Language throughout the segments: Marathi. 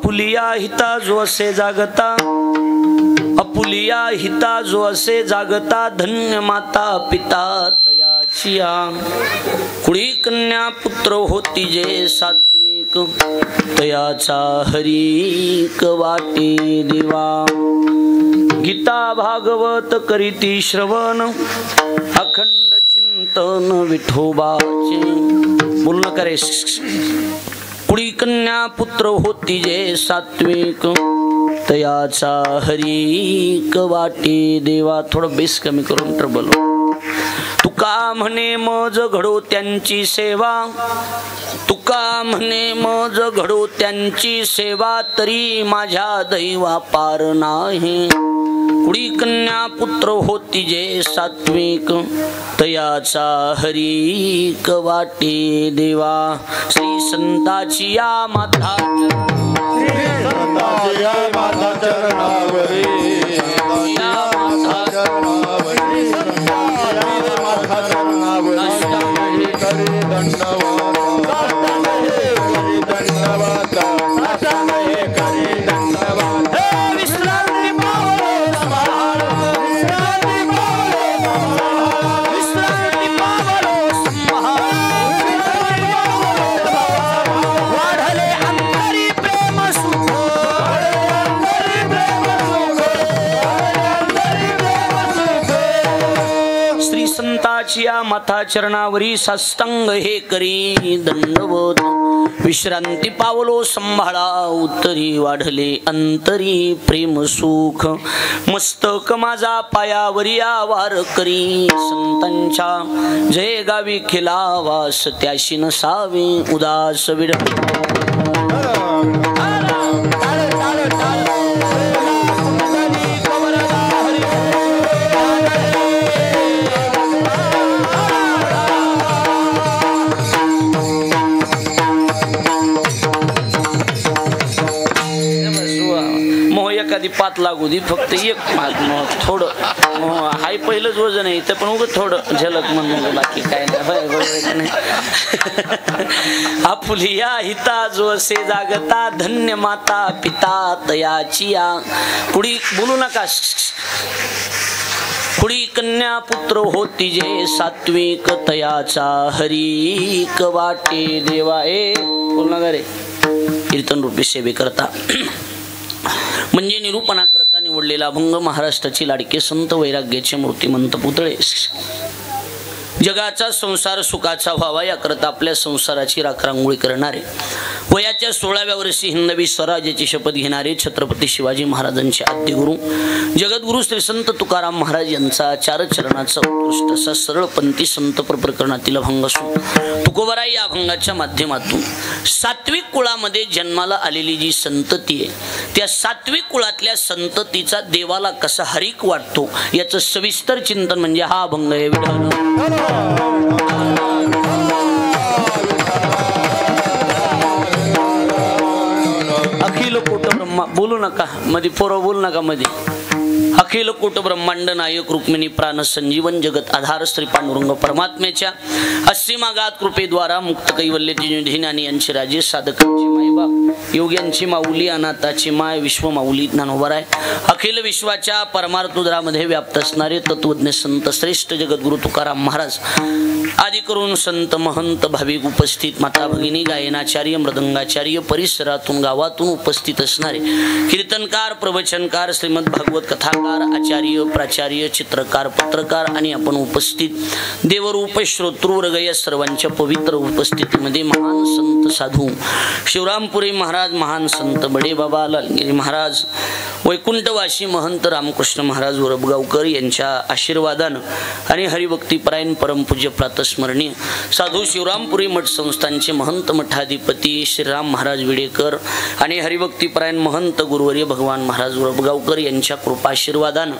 अपुलिया हिता जो असे जागता, अपुलिया हिता जो असे जागता, धन्य माता पिता तयाचिया। कुळी कन्या पुत्र होती जे सात्विक, तयाचा हरिक वाटे देवा। गीता भागवत करीती श्रवण, अखंड चिंतन विठोबाचे। बोल न करे। कुळी कन्या पुत्र होती जे सात्विक, तयाचा हरिक वाटे देवा। थोडं बेस कमी करून ट्रबल। तुका म्हणे मज घडो त्यांची सेवा, तुका म्हणे मज घडो त्यांची सेवा, तरी माझ्या दैवा पार नाही। कुळी कन्या पुत्र होती जे सात्विक, तयाचा हरिक वाटे देवा। श्री संताची या माता, श्री संताची या माता चरणावरी, या माता चरणावरी, संताची माता चरणावरी करी दंडवत, करी दंडवत, करी दंडवत। विश्रांती पावलो संभाळ, विश्रांती पावलो संभाळ, विश्रांती पावलो संभाळ, वाढले अंतरी प्रेम सुख, वाढले अंतरी प्रेम सुख। श्री संताची या माता चरणावरी साष्टांग हे करी दंडवत। विश्रांती पावलो संभाळा, उत्तरी वाढले अंतरी प्रेम सुख। मस्तक माझा पायावरी आवार करी, संतांच्या जय गावी खिला वास, त्याशी नसावे उदास विडा। एखादी पात लागू दे, फक्त एक थोडं हाय पहिलंच वजन आहे इथं, पण उगं थोडं झलक म्हणून, बाकी काय नाही। आपुलिया हिता जो असे जागता, धन्य माता पिता तयाचिया। कुडी बोलू नका। कुडी कन्या पुत्र होती जे सात्विक, तयाचा हरिक वाटे देवा। ए बोल ना रे। कीर्तन रूपी सेवे करता म्हणजे निरूपणा करता निवडलेला अभंग महाराष्ट्राची लाडके संत वैराग्याचे मूर्तिमंत पुतळे। जगाचा संसार सुखाचा व्हावा याकरता आपल्या संसाराची राखरांगोळी करणारे, वयाच्या 16व्या वर्षी हिंदवी स्वराज्याची शपथ घेणारे छत्रपती शिवाजी महाराजांचे आद्यगुरु जगद्गुरु श्री संत तुकाराम महाराज यांचा चार चरणाचा उत्कृष्ट असा सरळपंथी संत प्रकरणातील अभंग असून, तुकोबराय या अभंगाच्या माध्यमातून सात्विक कुळामध्ये जन्माला आलेली जी संतती आहे, त्या सात्विक कुळातल्या संततीचा देवाला कसा हरिक वाटतो याचं सविस्तर चिंतन म्हणजे हा अभंग आहे। विठ्ठल अखिल कोट ब्रह्मा बोलू नका मध्ये, पोरं बोलू नका मध्ये। अखिल कोट ब्रह्मांड नायक रुक्मिणी प्राण संजीवन जगत आधार श्री पांडुरंग परमात्म्याच्या असीमागात कृपेद्वारा मुक्त कैवल्य ज्ञानी यांचे राजे, साधकांची मायबाप, योग्यांची माऊली, अनाथाची माय, विश्व माऊली ज्ञानोबराय, अखिल विश्वाच्या परमार्थोदरामध्ये व्याप्त असणारे तत्वज्ञ संत श्रेष्ठ जगद्गुरु तुकाराम महाराज आदी करून संत महंत भाविक उपस्थित, माता भगिनी, गायनाचार्य, मृदंगाचार्य, परिसरातून गावातून उपस्थित असणारे कीर्तनकार, प्रवचनकार, श्रीमद भागवत कथाकार, आचार्य, प्राचार्य, चित्रकार, पत्रकार आणि आपण उपस्थित देवरूप श्रोतृवर्ग या सर्वांच्या पवित्र उपस्थितीमध्ये महान संत साधू शिवरामपुरी महाराज, महान संत बडे बाबा लालगिरी महाराज, वैकुंठवासी महंत रामकृष्ण महाराज वरबगावकर यांच्या आशीर्वादानं आणि हरिभक्तीपरायण परमपूज्य प्रातस्मरणीय साधू शिवरामपुरी मठ संस्थानचे महंत मठाधिपती श्रीराम महाराज विडेकर आणि हरिभक्तीपरायण महंत गुरुवर्य भगवान महाराज वरबगावकर यांच्या कृपाशीर्वादानं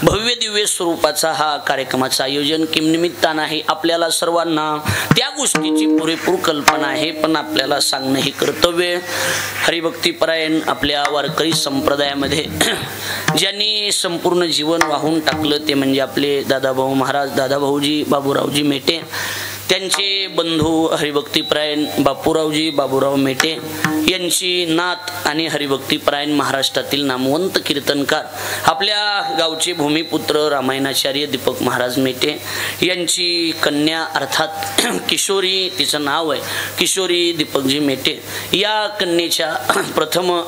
भव्य दिव्य स्वरूपाचा हा कार्यक्रमाचं आयोजन किमनिमित्तानं आहे। आपल्याला सर्वांना त्या गोष्टीची पुरेपूर कल्पना आहे, पण आपल्याला सांगणं हे कर्तव्य। हरिभक्तीपरायण आपल्या वारकरी संप्रदायामध्ये ज्यांनी संपूर्ण जीवन वाहून टाकलं ते म्हणजे आपले दादाभाऊ महाराज, दादाभाऊजी बाबूरावजी मेटे, त्यांचे बंधू हरिभक्तीपरायण बापूरावजी बाबूराव मेटे यांची नात आणि हरिभक्तीपरायण महाराष्ट्रातील नामवंत कीर्तनकार आपल्या गावचे भूमिपुत्र रामायणाचार्य दीपक महाराज मेटे यांची कन्या अर्थात किशोरी, तिचं नाव आहे किशोरी दीपकजी मेटे, या कन्येच्या प्रथम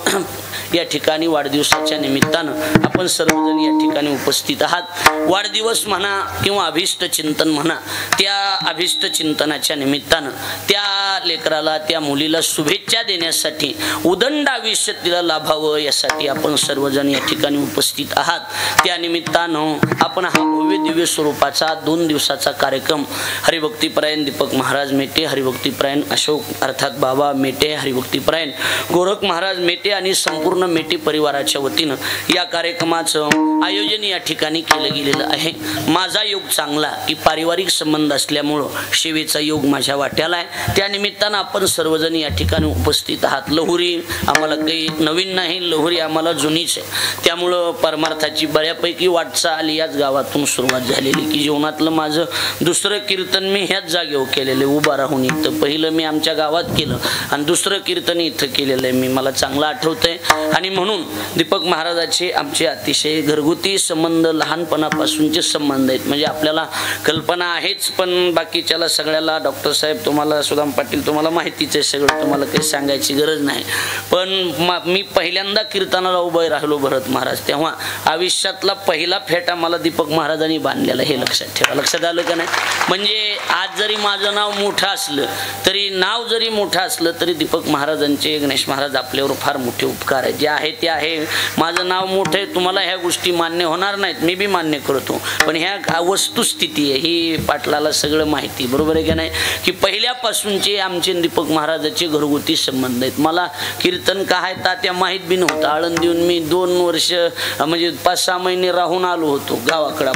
या ठिकाणी वाढदिवसाच्या निमित्तानं आपण सर्वजण या ठिकाणी उपस्थित आहात. वाढदिवस म्हणा किंवा अभिष्ट चिंतन म्हणा, त्या अभिष्ट चिंतनाच्या निमित्तानं त्या लेकराला, त्या मुलीला शुभेच्छा देण्यासाठी, उदंड आयुष्य तिला लाभावं यासाठी आपण सर्वजण या ठिकाणी उपस्थित आहात. त्या निमित्तानं आपण हा भव्य दिव्य स्वरूपाचा 2 दिवसाचा कार्यक्रम हरिभक्तीपरायण दीपक महाराज मेटे, हरिभक्तीपरायण अशोक अर्थात बाबा मेटे, हरिभक्तीपरायण गोरख महाराज मेटे आणि संपूर्ण मेटे परिवाराच्या वतीनं या कार्यक्रमाचं आयोजन या ठिकाणी केलं गेलेलं आहे. माझा योग चांगला की पारिवारिक संबंध असल्यामुळं सेवेचा योग माझ्या वाट्याला आहे. त्या निमित्तानं आपण सर्वजण या ठिकाणी उपस्थित आहात. लहुरी आम्हाला काही नवीन नाही, लहुरी आम्हाला जुनीच आहे. त्यामुळं परमार्थाची बऱ्यापैकी वाटचाल याच गावातून सुरुवात झालेली की जीवनातलं माझं दुसरं कीर्तन मी ह्याच जागेवर केलेलं आहे, उभा राहून. इथं पहिलं मी आमच्या गावात केलं आणि दुसरं कीर्तन इथं केलेलं आहे. मला चांगलं आठवतंय आणि म्हणून दीपक महाराजाचे आमचे अतिशय घरगुती संबंध, लहानपणापासूनचे संबंध आहेत. म्हणजे आपल्याला कल्पना आहेच, पण बाकीच्याला सगळ्याला डॉक्टर साहेब, तुम्हाला सुदाम पाटील, तुम्हाला माहितीच आहे सगळं, तुम्हाला काही सांगायची गरज नाही. पण मी पहिल्यांदा कीर्तनाला उभं राहिलो भरत महाराज, तेव्हा आयुष्यातला पहिला फेटा मला दीपक महाराजांनी बांधलेला, हे लक्षात ठेवा. लक्षात आलं का नाही? म्हणजे आज जरी माझं नाव मोठं असलं तरी, नाव जरी मोठं असलं तरी दीपक महाराजांचे, गणेश महाराज आपल्यावर फार मोठे उपकार आहेत. जे आहे ते आहे. माझं नाव मोठं आहे, तुम्हाला ह्या गोष्टी मान्य होणार नाहीत, मी बी मान्य करतो, पण ह्या वस्तुस्थिती आहे ही पाटलाला सगळं माहिती, बरोबर आहे का नाही? की पहिल्यापासूनचे आमचे दीपक महाराजांचे घरगुती संबंध आहेत. मला कीर्तन काय तात्या माहीत बी नव्हतं. आळंदीहून मी 2 वर्ष म्हणजे 5-6 महिने राहून आलो होतो गावाकडं.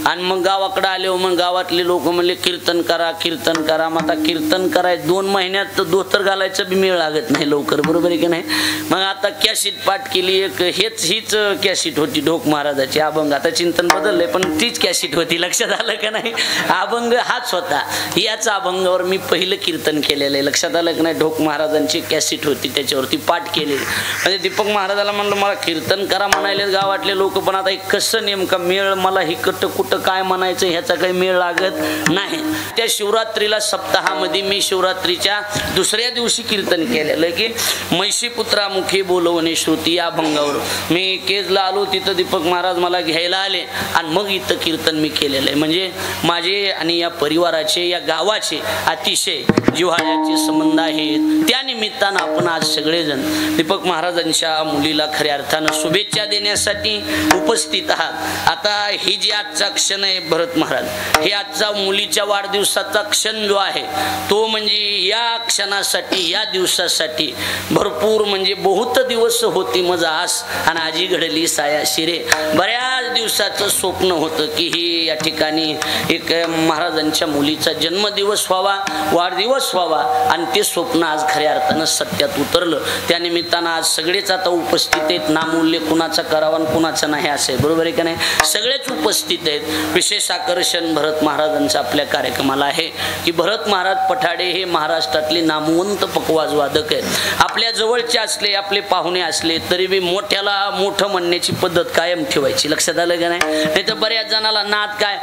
आणि मग गावाकडं आले, मग गावातले लोक म्हणले कीर्तन करा कीर्तन करा. मग आता कीर्तन करायचं 2 महिन्यात धोतर घालायचं बी मेळ लागत नाही लवकर, बरोबर आहे की नाही? मग आता कॅसेट पाठ केली, एक हीच कॅसेट होती ढोक महाराजाची, अभंग. आता चिंतन बदललंय पण तीच कॅसेट होती, लक्षात आलं का नाही? अभंग हाच होता. याच अभंगावर मी पहिलं कीर्तन केलेलं आहे, लक्षात आलं का नाही? ढोक महाराजांची कॅसेट होती, त्याच्यावरती पाठ केलेली. म्हणजे दीपक महाराजाला म्हणलं मला कीर्तन करा म्हणायले गावातले लोक, पण आता कसं नेमका मेळ, मला हिकट कुठं काय म्हणायचं ह्याचा काही मेळ लागत नाही. त्या शिवरात्रीला सप्ताहामध्ये मी शिवरात्रीच्या दुसऱ्या दिवशी कीर्तन केलेलं की मैशीपुत्रा मुखी बोलवणे श्रुती या अभंगावर मी केजला आलो. तिथं दीपक महाराज मला घ्यायला आले आणि मग इथं कीर्तन मी केलेलं आहे. म्हणजे माझे आणि या परिवाराचे, या गावाचे अतिशय जिव्हाळ्याचे संबंध आहेत. त्या निमित्तानं आपण आज सगळेजण दीपक महाराजांच्या मुलीला खऱ्या अर्थानं शुभेच्छा देण्यासाठी उपस्थित आहात. आता ही जी आजचा क्षण आहे भरत महाराज, हे आजचा मुलीच्या वाढदिवसाचा क्षण जो आहे तो म्हणजे या क्षणासाठी, या दिवसासाठी भरपूर म्हणजे बहुत दिवस होती मजा आस आणि आजी घडली साया शिरे. बऱ्याच दिवसाचं स्वप्न होतं की ही या ठिकाणी एक महाराजांच्या मुलीचा जन्मदिवस व्हावा, वाढदिवस व्हावा, आणि ते स्वप्न आज खऱ्या अर्थानं सत्यात उतरलं. त्या निमित्तानं आज सगळेच आता उपस्थित आहेत. नामूल्य कुणाचा करावा कुणाचा नाही असं आहे, बरोबर आहे का नाही? सगळेच उपस्थित आहेत. विशेष आकर्षण भरत महाराजांचं आपल्या कार्यक्रमाला आहे की भरत महाराज पठाडे हे महाराष्ट्रातले नामवंत पकवाज वादक आहेत. आपल्या जवळचे असले, आपले पाहुणे असले तरी बी मोठ्याला मोठं म्हणण्याची पद्धत कायम ठेवायची, लक्षात आलं का नाही? नाही तर बऱ्याच जणाला नाद काय,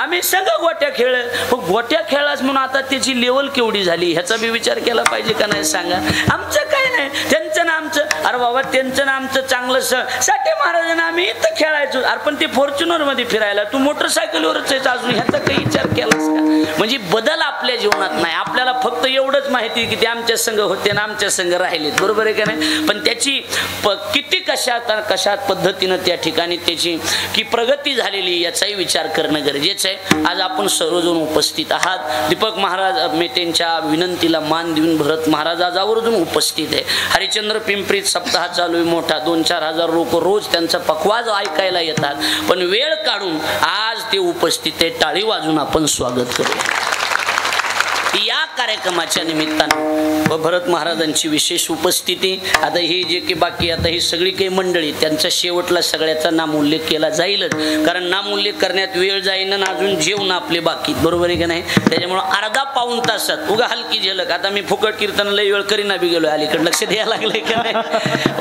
आम्ही सगळं गोट्या खेळ, गोट्या खेळाच म्हणून आता त्याची लेवल केवढी झाली ह्याचा बी विचार केला पाहिजे का नाही? सांगा. आमचं काय नाही, त्यांचं ना आमचं, अरे बाबा त्यांचं ना आमचं चांगलं. साठे महाराजांना आम्ही इथं खेळायचो, अरे पण ते फॉर्च्युनर मध्ये फिरायला, तू मोटरसायकलवरच आहे अजून, ह्याचा काही विचार केलास का? म्हणजे बदल आपल्या जीवनात नाही. आपल्याला फक्त एवढंच माहिती की ते आमच्या संघ होते ना आमच्या संघ राहिलेत, बरोबर आहे का नाही? पण त्याची किती कशा पद्धतीनं त्या ठिकाणी त्याची की प्रगती झालेली याचाही विचार करणं गरजेचं आहे. आज आपण सर्वजण उपस्थित आहात. दीपक महाराज मेटेंच्या विनंतीला मान देऊन भरत महाराज आज आवर्जून उपस्थित आहे. हरिश्चंद्र पिंपरीत सप्ताह चालू आहे मोठा, 2-4 हजार लोक रोज त्यांचा पखवाज ऐकायला येतात, पण वेळ काढून आज ते उपस्थित आहे. टाळी वाजून आपण स्वागत करूया. या कार्यक्रमाच्या निमित्तानं व भरत महाराजांची विशेष उपस्थिती. आता ही जे की बाकी आता ही सगळी काही मंडळी त्यांचा शेवटला सगळ्याचा नामोल्लेख केला जाईलच, कारण नामोल्लेख करण्यात वेळ जाईन आणि अजून जेवण आपले बाकी, बरोबर आहे का नाही. त्याच्यामुळे अर्धा पाऊण तासात उगा हलकी झलक. आता मी फुकट कीर्तनाला वेळ करीना बी गेलो अलीकडे, लक्ष द्यायला लागले का नाही.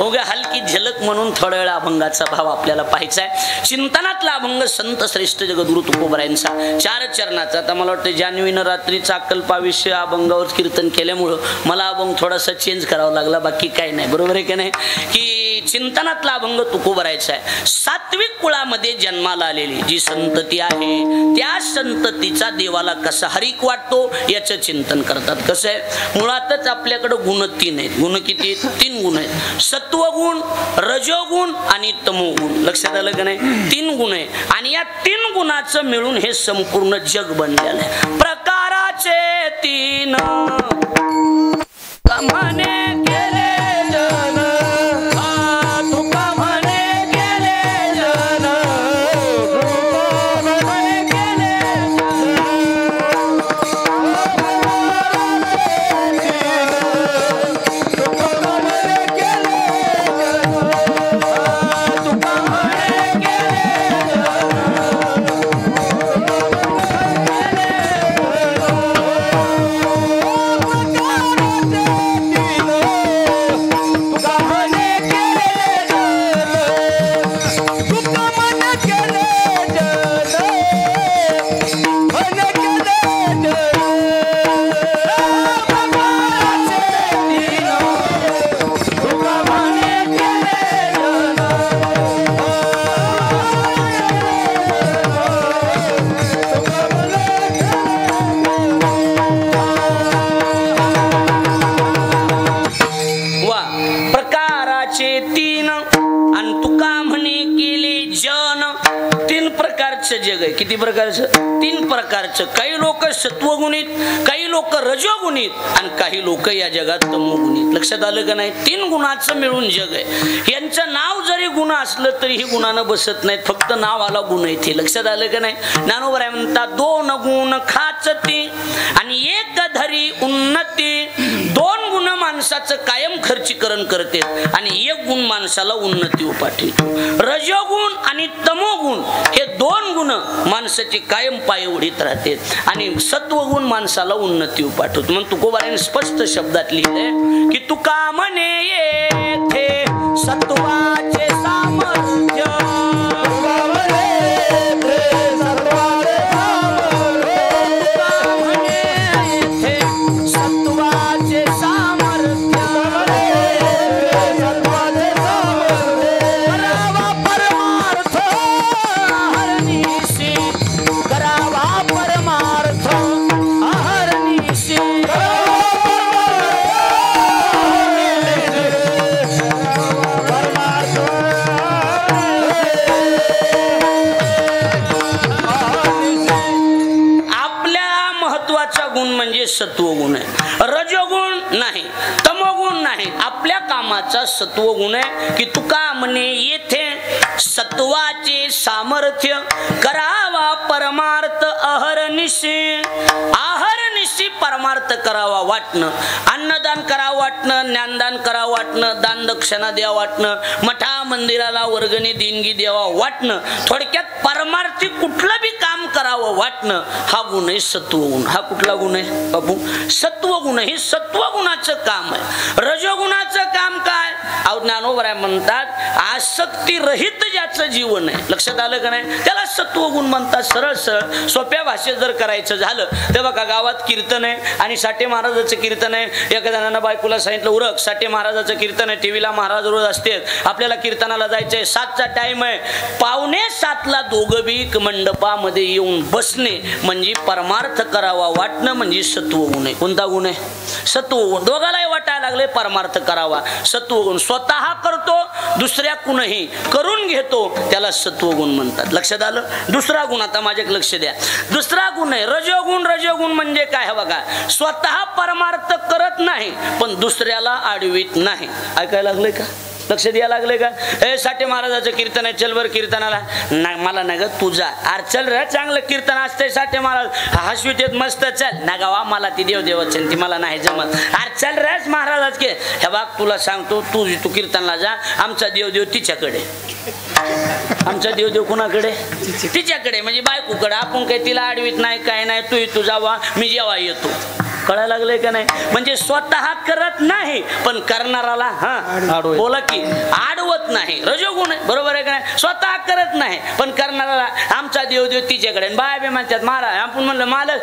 उगा हलकी झलक म्हणून थोड्या वेळा अभंगाचा भाव आपल्याला पाहायचा आहे. चिंतनातला अभंग संत श्रेष्ठ जगद्गुरु तुकोबरायांचा 4 चरणाचा. आता मला वाटतं जान्हवीनं रात्रीचा अक्कल्पाविषयी अभंगावर कीर्तन केल्यामुळं मला अभंग थोडासा चेंज करावा लागला, बाकी काही नाही, बरोबर आहे का नाही. की चिंतनातला अभंग तुकोबरायचा आहे. सात्विक कुळामध्ये जन्माला आलेली जी संतती आहे त्या संततीचा देवाला कसा हरिक वाटतो याचं चिंतन करतात. कसं आहे, मुळातच आपल्याकडे गुण 3 आहेत. गुण किती आहेत? 3 गुण आहेत. सत्वगुण, रजोगुण आणि तमोगुण. लक्षात आलं का नाही. 3 गुण आहे आणि या 3 गुणाचं मिळून हे संपूर्ण जग बनलेलं आहे. प्रकाराचे 3 कमाने केले जन, तुका म्हणे केले जन, म्हणे केले जग आहे. किती प्रकारचं? 3 प्रकारचं. काही लोक सत्वगुणित, काही लोक रजोगुणित आणि काही लोक या जगात तमोगुणित. लक्षात आलं का नाही. 3 गुणाचं मिळून जग आहे. यांचं नाव जरी गुण असलं तरी ही गुणानं बसत नाहीत, फक्त नावाला गुण येते. लक्षात आलं का नाही. ज्ञानोबराय म्हणतात 2 गुण खाचती आणि 1 धरी उन्नती. 2 गुण माणसाचं कायम खर्चीकरण करते आणि 1 गुण माणसाला उन्नती उपाठवतो. रजोगुण आणि तमोगुण हे 2 गुण माणसाची कायम पाय उडीत राहते आणि सत्वगुण माणसाला उन्नती उपाठवतो. म्हणून तुकोबाराने स्पष्ट शब्दात लिहिले की तुका म्हणे येथे सत्वाचे सामर्थ्य, सत्वगुण आहे. रजोगुण नाही, तमोगुण नाही. आपल्या कामाचा सत्वगुण आहे की तुका म्हणे येथे सत्वाचे सामर्थ्य करावा परमार्थ अहरनिशी. अहरनिशी परमार्थ करावा वाटणं, अन्नदान करावं वाटणं, ज्ञानदान करावं वाटणं, दान दक्षिणा द्यावं वाटणं, मठा मंदिराला वर्गणी देणगी द्यावा वाटणं, थोडक्यात परमार्थी कुठलं बी काम करावं वाटणं, हा गुण आहे सत्वगुण. हा कुठला गुण आहे बाबू? सत्वगुण. हे सत्वगुणाचं काम आहे. रजोगुणाचं काम काय? ज्ञानोबराय म्हणतात आसक्ती रहित ज्याचं जीवन आहे. लक्षात आलं का नाही. त्याला सत्वगुण म्हणतात. सरळ सरळ सोप्या भाषेत जर करायचं झालं तर बघा, गावात कीर्तन आहे आणि साठे महाराजाचं कीर्तन आहे. एका जणांना बायकोला सांगितलं उरक, साठे महाराजाचं कीर्तन आहे. टीव्हीला महाराज रोज असते, आपल्याला कीर्तनाला जायचंय, 7चा टाइम आहे. 6:45ला दोघं बी मंडपामध्ये येऊन बसणे म्हणजे परमार्थ करावा वाटणं म्हणजे सत्वगुण आहे. कोणता गुण आहे? सत्वगुण. दोघालाही वाटायला लागले परमार्थ करावा, सत्वगुण. स्वतः करतो, दुसऱ्या कुणही करून घेतो, त्याला सत्वगुण म्हणतात. लक्षात आलं. दुसरा गुण आता माझ्याकडे लक्ष द्या. दुसरा गुण आहे रजोगुण. रजोगुण म्हणजे काय बघा, स्वतः परमार्थ करत नाही पण दुसऱ्याला आडवीत नाही. ऐकायला लागले का? लक्ष द्यायला लागले का? ए साठे महाराजाचं कीर्तन आहे, चल बर कीर्तनाला. ना मला नाही ग तुझा. अरे चल रे, चांगलं कीर्तन असतंय साठे महाराज हसवीत येत मस्त. चल ना गावा, मला ती देवदेवाची ती मला नाही जमत. अरे चल रेच महाराज के. हे बाग तुला सांगतो, तू कीर्तनला जा. आमचा देवदेव तिच्याकडे. आमचा देवदेव कुणाकडे? तिच्याकडे, म्हणजे बायकोकडे. आपण काही तिला आडवीत नाही, काय नाही. तू जावा, मी जेव्हा येतो. कळायला लागलंय का नाही? म्हणजे स्वतः करत नाही पण करणाराला हा बोला की आडवत नाही. रजोगुण आहे, बरोबर आहे का नाही? स्वतः करत नाही पण करणाराला. आमचा देवदेव तिच्याकडे. बाय बे म्हणतात महाराज. आपण म्हणलं मालक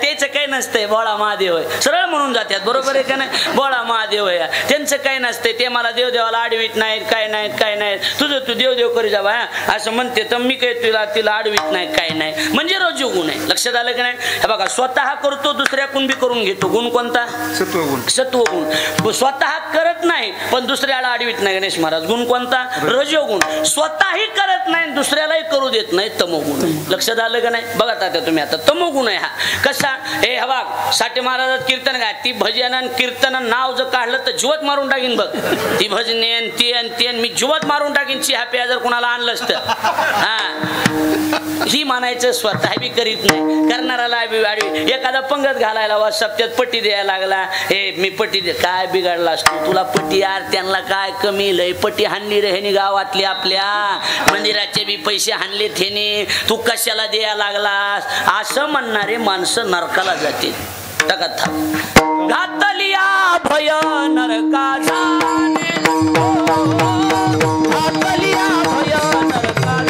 त्याचं काही नसतंय, बोळा महादेव आहे. सरळ म्हणून जातात, बरोबर आहे का नाही? बोळा महादेव आहे, त्यांचं काही नसतंय. ते मला देवदेवाला आडवीत नाहीत, काय नाहीत. तुझं तू देवदेव करी जावा असं म्हणते, तर मी काही तिला आडवीत नाही, काय नाही. म्हणजे रजोगुण आहे. लक्षात आलं का नाही? हे बघा, स्वतः करतो, दुसऱ्याकडून बी करून घेतो. गुण कोणता? सत्वगुण. स्वतः करत नाही पण दुसऱ्याला आडवीत नाही गणेश महाराज. गुण कोणता? रजोगुण. स्वतःही करत नाही, दुसऱ्यालाही करू देत नाही, तमोगुण. लक्षात आलं का नाही? बघा आता तुम्ही, आता तमोगुण आहे हा. कसा? हे हवा साठे महाराजात कीर्तन गाय, ती भजन कीर्तन नाव जर काढलं तर जीवत मारून टाकीन बघ. ती भजने ती मी जीवत मारून टाकीन. चहा प्या जर कुणाला आणलं असतं. हा ही म्हणायचं, स्वतः बी करीत नाही, करणाराला बी आडवी. एखादा पंगत घालायला वा सप्त्यात पट्टी द्यायला लागला. हे मी पट्टी दे. काय बिघडला असतो तुला पट्टी? यार त्यांना काय कमी लय पट्टी हाणली रे ह्यानी गावातली. आपल्या मंदिराचे बी पैसे हाणले थेने, तू कशाला द्यायला लागलास? असं म्हणणारे माणसं नरकाला जातील. घातलिया भय नरका जाणे, घातलिया भय नरका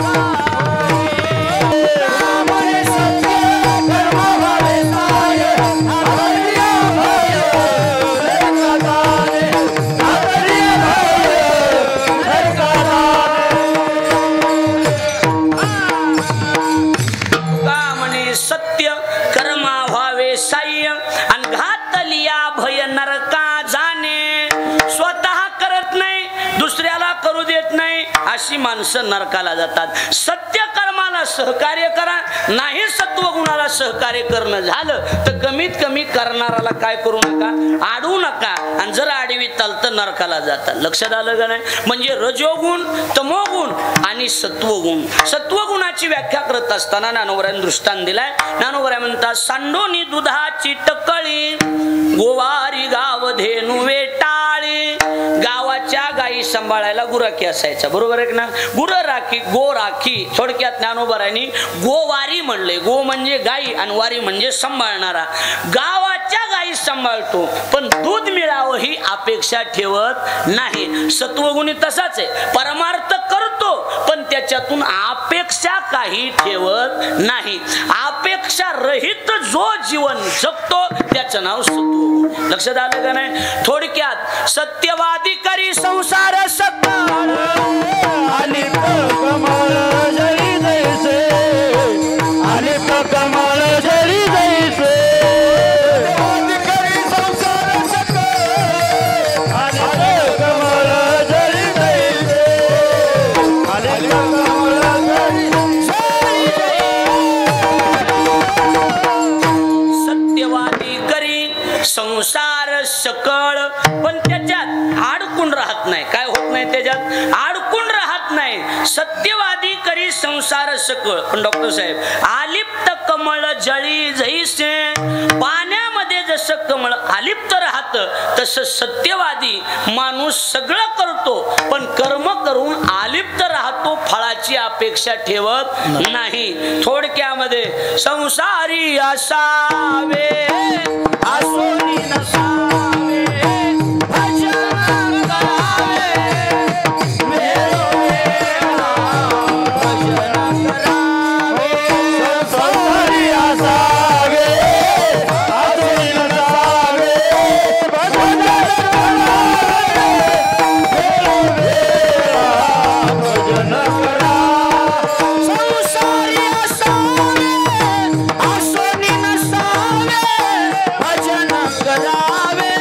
सत्य कर्मा व्हावे साह्य आणि घातलिया भय नरका जाणे. स्वतः करत नाही, दुसऱ्याला करू देत नाही, अशी माणसं नरकाला जातात. सत्य कर्माला सहकार्य करा, नाही सत्वगुणाला सहकार्य करणं झालं तर कमीत कमी करणाराला काय करू नका, आडवू नका. आणि जर आडवीताल तर नरकाला जातात. लक्षात आलं का नाही? म्हणजे रजोगुण, तमोगुण आणि सत्वगुण. सत्वगुणाची व्याख्या करत असताना ज्ञानोबरायांनी दृष्टांत दिलाय. ज्ञानोबराय म्हणतात, सांडोनी दुधाची टकळी, गोवारी गाव धेनू वेटाळी. गावाच्या गाई सांभाळायला गुराखी असायचा, बरोबर आहे ना? गुर राखी, गो राखी. थोडक्यात ज्ञानोबरायांनी गोवारी म्हणले. गो म्हणजे गाई आणि वारी म्हणजे सांभाळणारा. गावाच्या गाई सांभाळतो पण दूध मिळावं ही अपेक्षा ठेवत नाही. सत्वगुणी तसाच आहे, परमार्थ करतो पण त्याच्यातून अपेक्षा काही ठेवत नाही. अपेक्षा रहित जो जीवन जगतो त्याचं नाव सत्वगुण. लक्षात आलं का नाही? थोडक्यात सत्यवादी करी संसार सकळ आणि कमळ जरी जैसे, आणि कमळ जरी जैसे, करी संसार सकळ आणि कमळ जरी जैसे, आणि कमळ जरी सत्यवादी करी संसार सकळ पण त्याच्यात अडकून राहत नाही. काय होत नाही? त्याच्यात अडकून राहत नाही. सत्यवादी करी संसार सकळ पण डॉक्टर साहेब, आलिप्त कमळ जळी जैसे, पाण्यामध्ये जसं कमळ आलिप्त राहतं तसं सत्यवादी माणूस सगळं करतो पण कर्म करून आलिप्त राहतो, फळाची अपेक्षा ठेवत नाही. थोडक्यामध्ये संसारी असावे, असोनी नसावे, भजन करावे, वेळोवेळा भजन करावे. संसारी असावे, असोनी नसावे, भजन करावे, वेळोवेळा भजन करावे. संसारी असावे, असोनी नसावे, भजन करावे,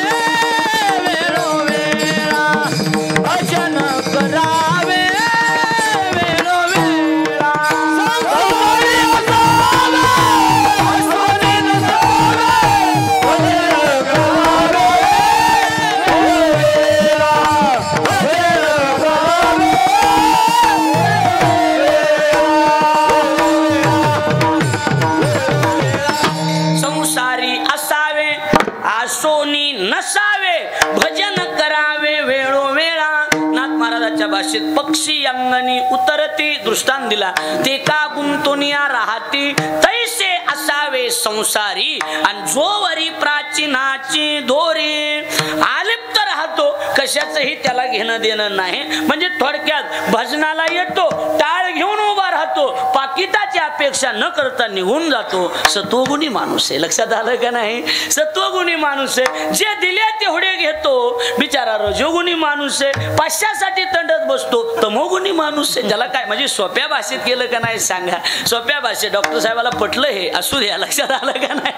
तुकोबाच्या भाषेत पक्षी अंगणी उतरती दृष्टांत दिला, ते का गुंतुनिया राहती तैसे असावे संसारी, आणि जोवरी प्राचीनाची दोरी आलिप्त राहतो, कशाचंही त्याला घेणं देणं नाही. म्हणजे थोडक्यात भजनाला येतो, टाळ घेऊन उभा राहतो, पाकिटाची अपेक्षा न करता निघून जातो. सत्वगुणी माणूस आहे. लक्षात आलं का नाही? सत्वगुणी माणूस आहे. जे दिले तेवढे घेतो. बिचारा रजोगुणी माणूस आहे, पाचशासाठी तंडत बसतो. तमोगुणी माणूस आहे. त्याला काय म्हणजे सोप्या भाषेत केलं का नाही सांगा? सोप्या भाषेत डॉक्टर साहेबाला पटलं हे, असू द्या. लक्षात आलं का नाही?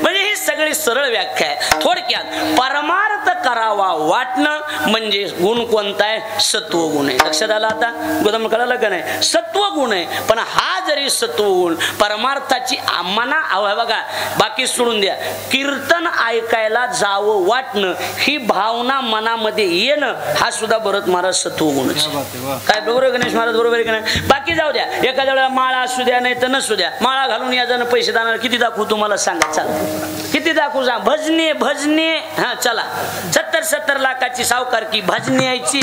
म्हणजे ही सगळी सरळ व्याख्या आहे. थोडक्यात परमार्थ करावा वाटणं म्हणजे गुण कोणता आहे? सत्वगुण आहे. लक्षात आलं आता? गोदम कळालं का नाही? सत्वगुण आहे. पण हा जरी सत्वगुण परमार्थाची मना बघा, बाकी सोडून द्या, कीर्तन ऐकायला जावं वाटणं, ही भावना मनामध्ये येणं, हा सुद्धा भरत महाराज सत्वगुणच. काय बरोबर गणेश महाराज? बरोबर आहे का नाही? बाकी जाऊ द्या, एखाद्या वेळेला माळा असू द्या नाही तर नसू द्या, माळा घालून या जण पैसे देणार, किती दाखवू तुम्हाला सांगा? चला किती दाखवू सांग? भजने भजने, हा चला 70 लाखाची सावकारकी भजने यायची.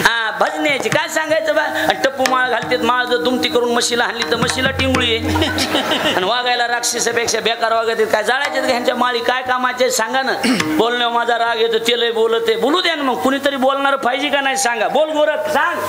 हा भजने यायची. काय सांगायचं बा? टप्पू माळ घालते, माळ जर दुमती करून म्हशीला हाणली तर म्हशीला टिंगुळी आहे, आणि वागायला राक्षसापेक्षा बेकार वागत. काय जाळायचे ह्यांच्या माळी? काय कामाचे सांगा ना? बोलण्यावर माझा राग येतो, तेलही बोलते, बोलू द्या ना. मग कुणीतरी बोलणार पाहिजे का नाही सांगा? बोल गोरख सांग.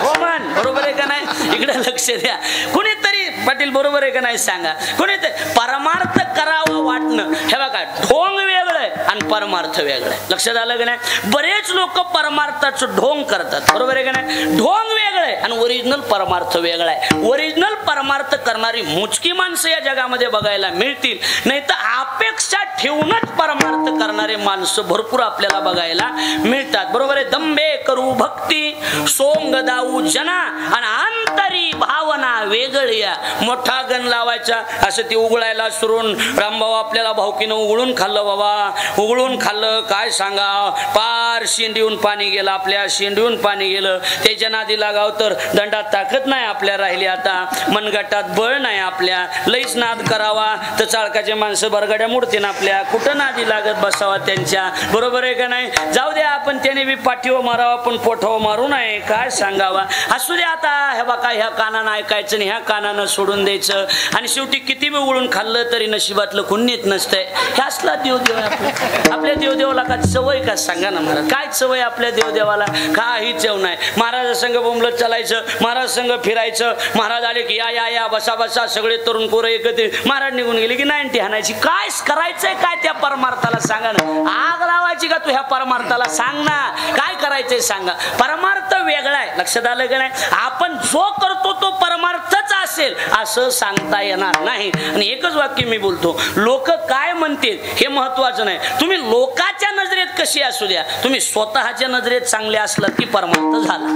हो म्हण, बरोबर आहे का नाही? इकडे लक्ष द्या. कुणीतरी पाटील बरोबर आहे का नाही सांगा? कुणीतरी परमार्थ करावं वाटणं, हे बघा, ढोंग वेगळं आहे आणि परमार्थ वेगळं आहे. लक्षात आलं का नाही? बरेच लोक परमार्थाचं ढोंग करतात, बरोबर आहे का नाही? ढोंग वेगळं आहे आणि ओरिजिनल परमार्थ वेगळा आहे. ओरिजिनल परमार्थ करणारी मोजकी माणसं या जगामध्ये बघायला मिळतील, नाही तर अपेक्षा ठेवूनच परमार्थ करणारे माणसं भरपूर आपल्याला बघायला मिळतात. बरोबर आहे? दंबे करू भक्ती, सोंग दाऊ जना, आणि अंतरी भावना वेगळी. मोठा गण लावायचा, असं ती उघडायला सुरून रामभाऊ आपल्याला भाऊकीनं उघडून खाल्लं बाबा, उघडून खाल्लं. काय सांगा, पार शेंडीहून पाणी गेलं, आपल्या शेंडीहून पाणी गेलं. त्याच्या नादी लागाव तर दंडात ताकद नाही आपल्या राहिली, आता मनगटात बळ नाही आपल्या. लईच नाद करावा तर चाळकाचे माणसं बरगड्या मोडतील आपल्या. कुठं नादी लागत बसावा त्यांच्या? बरोबर आहे का नाही? जाऊ द्या, आपण त्याने बी पाठीवर मारावा पण पोठावर मारू नये. काय सांगावा? असू द्या. आता हे बघा, ह्या कानानं ऐकायचं आणि ह्या कानानं सोडून द्यायचं, आणि शेवटी किती बी उळून खाल्लं तरी नशिबातलं कुणीच नसतंय. हे असला देवदेव आहे आपल्या देवदेवाला. का सवय का सांगा ना मला? काय सवय आपल्या देवदेवाला? काही चव नाही. महाराज संघ बोंबलत चालायचं, महाराज संघ फिरायचं. महाराज आले की या या या बसा बसा, सगळे तरुण पोरं एकत्रित. महाराज निघून गेले की 90 हाणायची. काय करायचंय काय त्या परमार्थाला सांगा ना? आग लावायची का तू ह्या परमार्थाला? सांग ना, काय करायचंय सांगा? परमार्थ वेगळा आहे. लक्षात आलं का नाही? आपण जो करतो तो परमार्थच असेल असं सांगता येणार नाही. आणि एकच वाक्य मी बोलतो, लोक काय म्हणतील हे महत्वाचं नाही. तुम्ही लोकांच्या नजरेत कशी असू द्या, तुम्ही स्वतःच्या नजरेत चांगले असलात की परमार्थ झाला.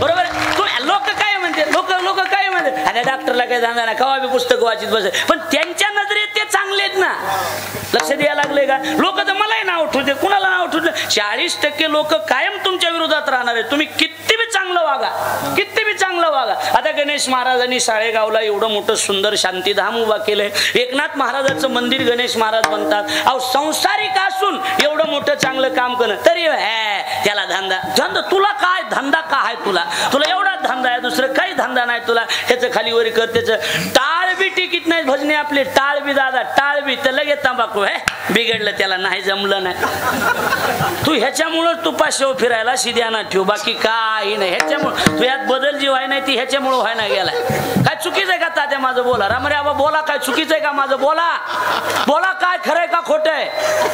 बरोबर? लोक काय म्हणते, लोक काय म्हणते, अरे डॉक्टरला काय धंदा नाही, कवा बी पुस्तक वाचित बसे, पण त्यांच्या नजरेत ते चांगले आहेत ना. लक्ष द्यायला लागले का? लोक तर मलाही नाव ठेवते, कुणाला नाव ठेवलं? 40% लोक कायम तुमच्या विरोधात राहणार आहे. तुम्ही किती बी चांगलं वागा, किती बी चांगलं वागा. आता गणेश महाराजांनी साळेगावला एवढं मोठं सुंदर शांतीधाम उभा केलंय. एकनाथ महाराजांचं मंदिर गणेश महाराज म्हणतात. अहो, संसारिक असून एवढं मोठं चांगलं काम करणं, तरी त्याला धंदा. तुला काय धंदा? का आहे तुला? तुला एवढा धंदा आहे, दुसरं काही धंदा नाही तुला. ह्याचं खाली वर कर, त्याचं टाळ बी टिकीत नाही. भजने आपले टाळ बी दादा, टाळ बी तर लगेच तंबाखू आहे, बिघडलं, त्याला नाही जमलं नाही. तू ह्याच्यामुळं तू पाचशे फिरायला शिद्याना ठेव, बाकी काही नाही. ह्याच्यामुळे तू यात बदल जी व्हाय नाही ती ह्याच्यामुळे व्हाय ना गेलाय. काय चुकीचं आहे का तात्या माझं? बोला रामरे बाबा, बोला. काय चुकीचं आहे का माझं? बोला बोला. काय खरंय का खोटंय?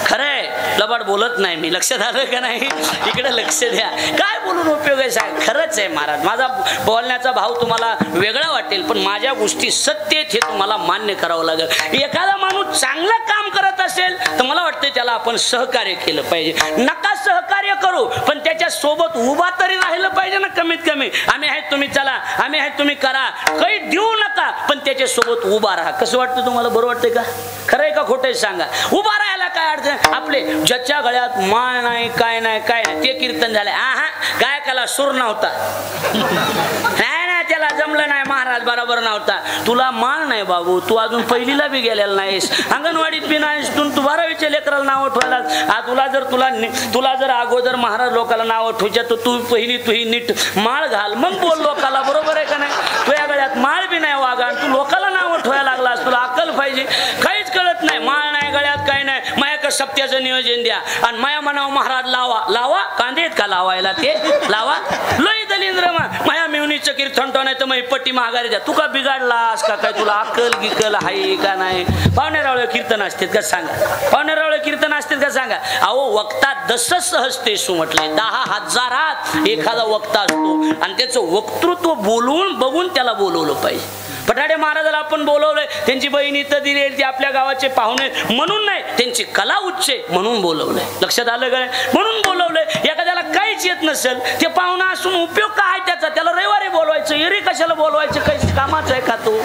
खरंय. लबाड बोलत नाही मी. लक्षात आलं का नाही? इकडे लक्ष द्या. काय बोलून उपयोग आहे साहेब? खरंच आहे महाराज. माझा बोलण्याचा भाव तुम्हाला वेगळा वाटेल, पण माझ्या गोष्टी सत्य आहेत हे तुम्हाला मान्य करावं लागेल. एखादा माणूस चांगलं काम करत असेल तर मला वाटतं त्याला आपण सहकार्य केलं पाहिजे. नका सहकार्य करू, पण त्याच्या सोबत उभा तरी राहिलं पाहिजे ना. कमीत कमी आम्ही आहेत, तुम्ही चला, आम्ही आहेत, तुम्ही करा, काही देऊ नका, पण त्याच्या सोबत उभा राहा. कसं वाटतं तुम्हाला? बरं वाटतंय का? खरंय का खोटंय सांगा? उभा राहायला काय अडचण? आपले ज्याच्या गळ्यात माळ नाही, काय नाही, काय नाही, ते कीर्तन झालंय. गायकाला सूर नव्हता, नाही ना, त्याला जमलं नाही, महाराज बरोबर नव्हता. तुला माळ नाही बाबू, तू अजून पहिलीला बी गेलेला नाहीस, अंगणवाडीत बी नाहीस, तू 12वीच्या लेकराला नाव ठेवायला. तुला जर अगोदर महाराज लोकांना नाव ठेवायच्या तर तू पहिली तुही नीट माळ घाल, मग बोल लोकाला. बरोबर आहे का नाही? तुझ्या गळ्यात माळ बी नाही वागा, तू लोकाला नाव ठेवायला लागलास. तुला अक्कल पाहिजे. काहीच कळत नाही, माळ नाही गळ्यात, काही नाही. माया का सप्त्याचं नियोजन द्या आणि माया म्हणावं महाराज लावा कांदे का लावायला, ते लावा. लई दलिंद्र माया मिवणीचं कीर्तन तो नाही तर मग पट्टी महागारी द्या. तू का बिघाडलास का काय? तुला अक्कल गिकल आहे का नाही? पाहुणेरावळे कीर्तन असतात का सांगा? पाहुणेरावळे कीर्तन असतात का सांगा? अहो वक्ता दस सहजतेसु म्हटलंय, 10,000 एखादा वक्ता असतो आणि त्याचं वक्तृत्व बोलवून बघून त्याला बोलवलं पाहिजे. पठाडे महाराजाला आपण बोलवलंय, त्यांची बहीण इथं दिली, ते आपल्या गावाचे पाहुणे म्हणून नाही, त्यांची कला उच्च म्हणून बोलवलंय. लक्षात आलं काय? म्हणून बोलवलंय. एखाद्याला काहीच येत नसेल, ते पाहुणा असून उपयोग काय त्याचा? त्याला रविवारी बोलवायचं, एरी कशाला बोलवायचं? काही कामाचं आहे का? तो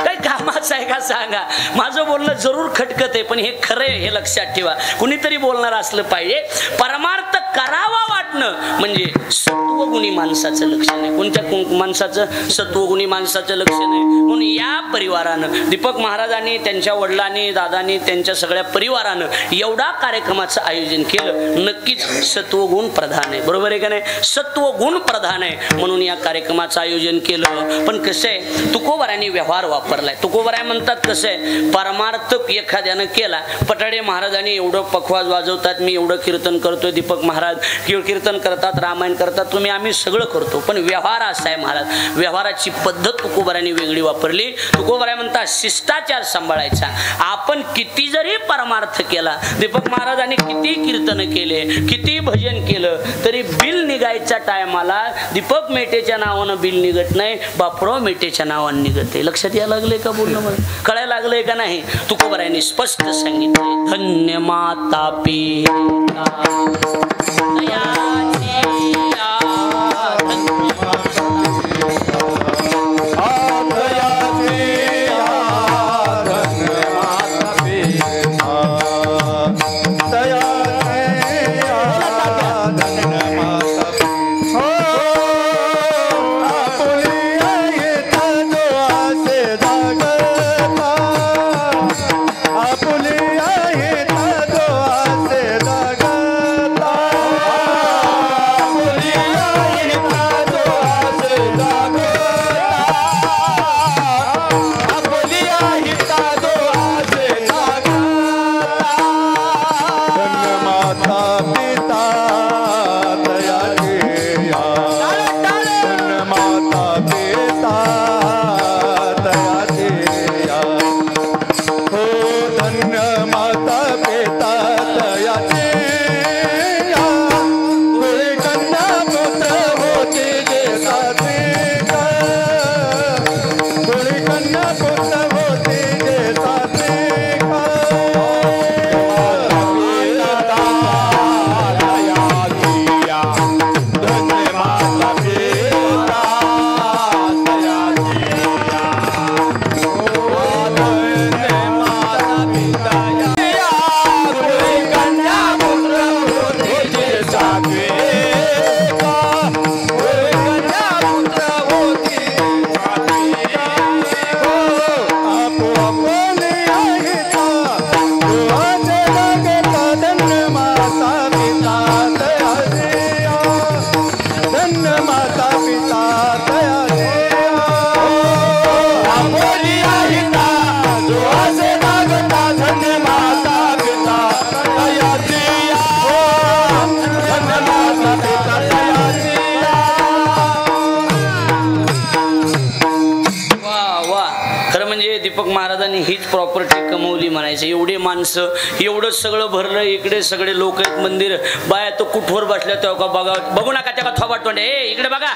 काही कामाचं आहे का सांगा? माझं बोलणं जरूर खटकत आहे, पण हे खरं आहे, हे लक्षात ठेवा. कुणीतरी बोलणार असलं पाहिजे. परमार्थ करावा वाटणं म्हणजे सत्वगुणी माणसाचं लक्षण आहे. कोणत्या माणसाचं? सत्वगुणी माणसाचं लक्षण आहे. म्हणून या परिवारानं, दीपक महाराजांनी, त्यांच्या वडिलांनी, दादांनी, त्यांच्या सगळ्या परिवारानं एवढा कार्यक्रमाचं आयोजन केलं. नक्कीच सत्वगुण प्रधान आहे. बरोबर आहे का नाही? सत्वगुण प्रधान आहे म्हणून या कार्यक्रमाचं आयोजन केलं. पण कसं आहे, तुकोबारांनी व्यवहार वापरलाय. तुकोबाराय म्हणतात कसं आहे, परमार्थ एखाद्यानं केला. पठाडे महाराजांनी एवढं पखवाज वाजवतात, मी एवढं कीर्तन करतोय, दीपक महाराज कीर्तन करतात, रामायण करतात, तुम्ही आम्ही सगळं करतो, पण व्यवहार असा आहे महाराज. व्यवहाराची पद्धत तुकोबारांनी वेगळी वापरली. तुकोबाराय म्हणतात शिष्टाचार सांभाळायचा. आपण किती जरी परमार्थ केला, दीपक महाराजांनी किती कीर्तन केले, किती भजन केलं, तरी बिल निघायच्या टायमाला दीपक मेटेच्या नावानं बिल निघत नाही, बापराव मेटेच्या नावानं निघत आहे. लक्षात यायला लागले का? बोलणं मला कळायला लागलंय का नाही? तुकोबारायांनी स्पष्ट सांगितलंय, धन्य माता पिता महाराजांनी हीच प्रॉपर्टी कमवली म्हणायचं. एवढे माणसं, एवढं सगळं भरलं, इकडे सगळे लोक आहेत, मंदिर, बाया तो कुठवर बसल्या तेव्हा बघा, बघू नका त्या थोबाट तोंड, इकडे बघा.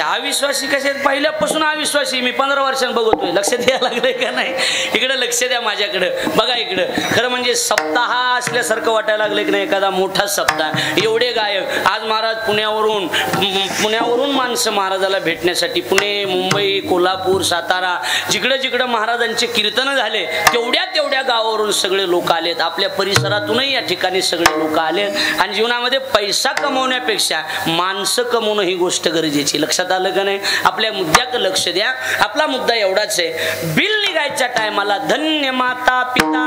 अविश्वासी कसे पहिल्यापासून अविश्वासी, मी 15 वर्षांनी बघतोय. लक्ष द्यायला लागलंय का नाही? इकडे लक्ष द्या, माझ्याकडे बघा. इकडं खरं म्हणजे सप्ताह असल्यासारखं वाटायला लागलं की नाही, एखादा मोठा सप्ताह. एवढे गायक आज महाराज पुण्यावरून माणसं महाराजाला भेटण्यासाठी, पुणे, मुंबई, कोल्हापूर, सातारा, जिकडे जिकडे कुठं महाराजांचे कीर्तन झाले तेवढ्या गावावरून सगळे लोक आलेत, आपल्या परिसरातूनही या ठिकाणी सगळे लोक आलेत. आणि जीवनामध्ये पैसा कमवण्यापेक्षा माणसं कमवणं ही गोष्ट गरजेची. लक्षात आलं का नाही? आपल्या मुद्द्याकडे लक्ष द्या. आपला मुद्दा एवढाच आहे, बिल निघायच्या टायमाला धन्य माता पिता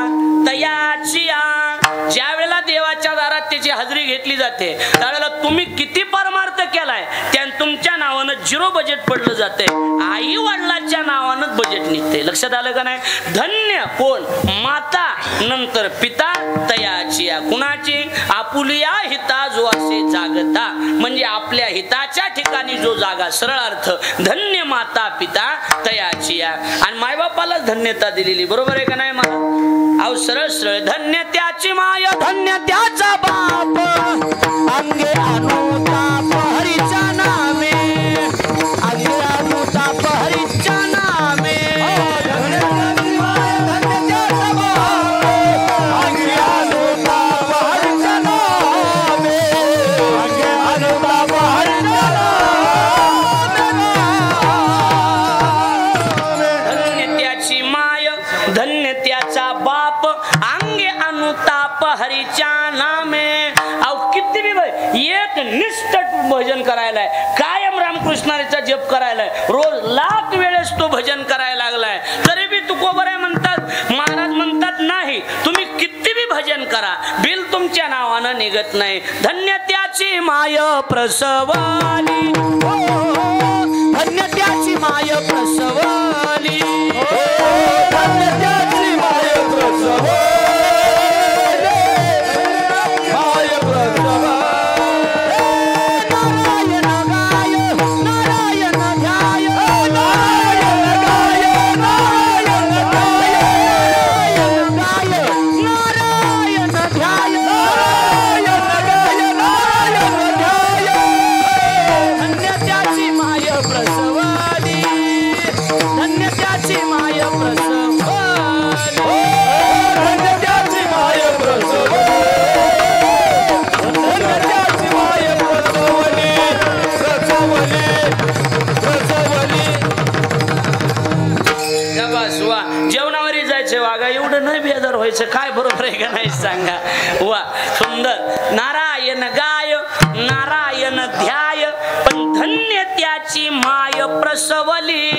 तयाची. ज्या वेळेला देवाच्या दारात त्याची हजेरी घेतली जाते त्यावेळेला तुम्ही किती परमार्थ केलाय त्या तुमच्या नावानं 0 बजेट पडलं जाते. आई वडिलांच्या नावानं बजेट निघते. लक्षात आलं का नाही? धन्य कोण? माता, नंतर पिता तयाची. कुणाची? आपुलिया हिता जो असे जागता, म्हणजे आपल्या हिताच्या ठिकाणी जो जागा. सरळ अर्थ धन्य माता पिता तयाची. आणि मायबापाला धन्यता दिलेली. बरोबर आहे का नाही? मला अहो सरळ सरळ धन्य त्याची माय धन्य त्याचा बाप अंगे अनुताप हरीच्या नामे अंगे अनुताप हरीच्या नामे धन्य त्याची माय धन्य त्याचा बाप अंगे अनुताप हरीच्या नामे अंगे अनुताप हरीच्या नामे धन्य त्याची माय धन्य त्याचा बाप अंगे अनुताप हरीच्या नामे. अहो किती बी एक निष्ठ भजन करायलाय, कायम रामकृष्णाचा जप करायलाय, रोज लाख वेळेस तो भजन करायला लागलाय, तरी बी तुकोबर आहे म्हणतात. महाराज म्हणतात नाही, तुम्ही किती बी भजन करा बिल तुमच्या नावानं निघत नाही. धन्य त्याची माय प्रसवाली, धन्य त्याची माय प्रसवाली, धन्य त्याची माय प्रसवाली. जेवणावरी जायचे वागा, एवढं नाही बेदर व्हायचं. काय बरोबर आहे का नाही सांगा? वा सुंदर. नारायण गाय नारायण ध्याय पण धन्य त्याची माय प्रसवली.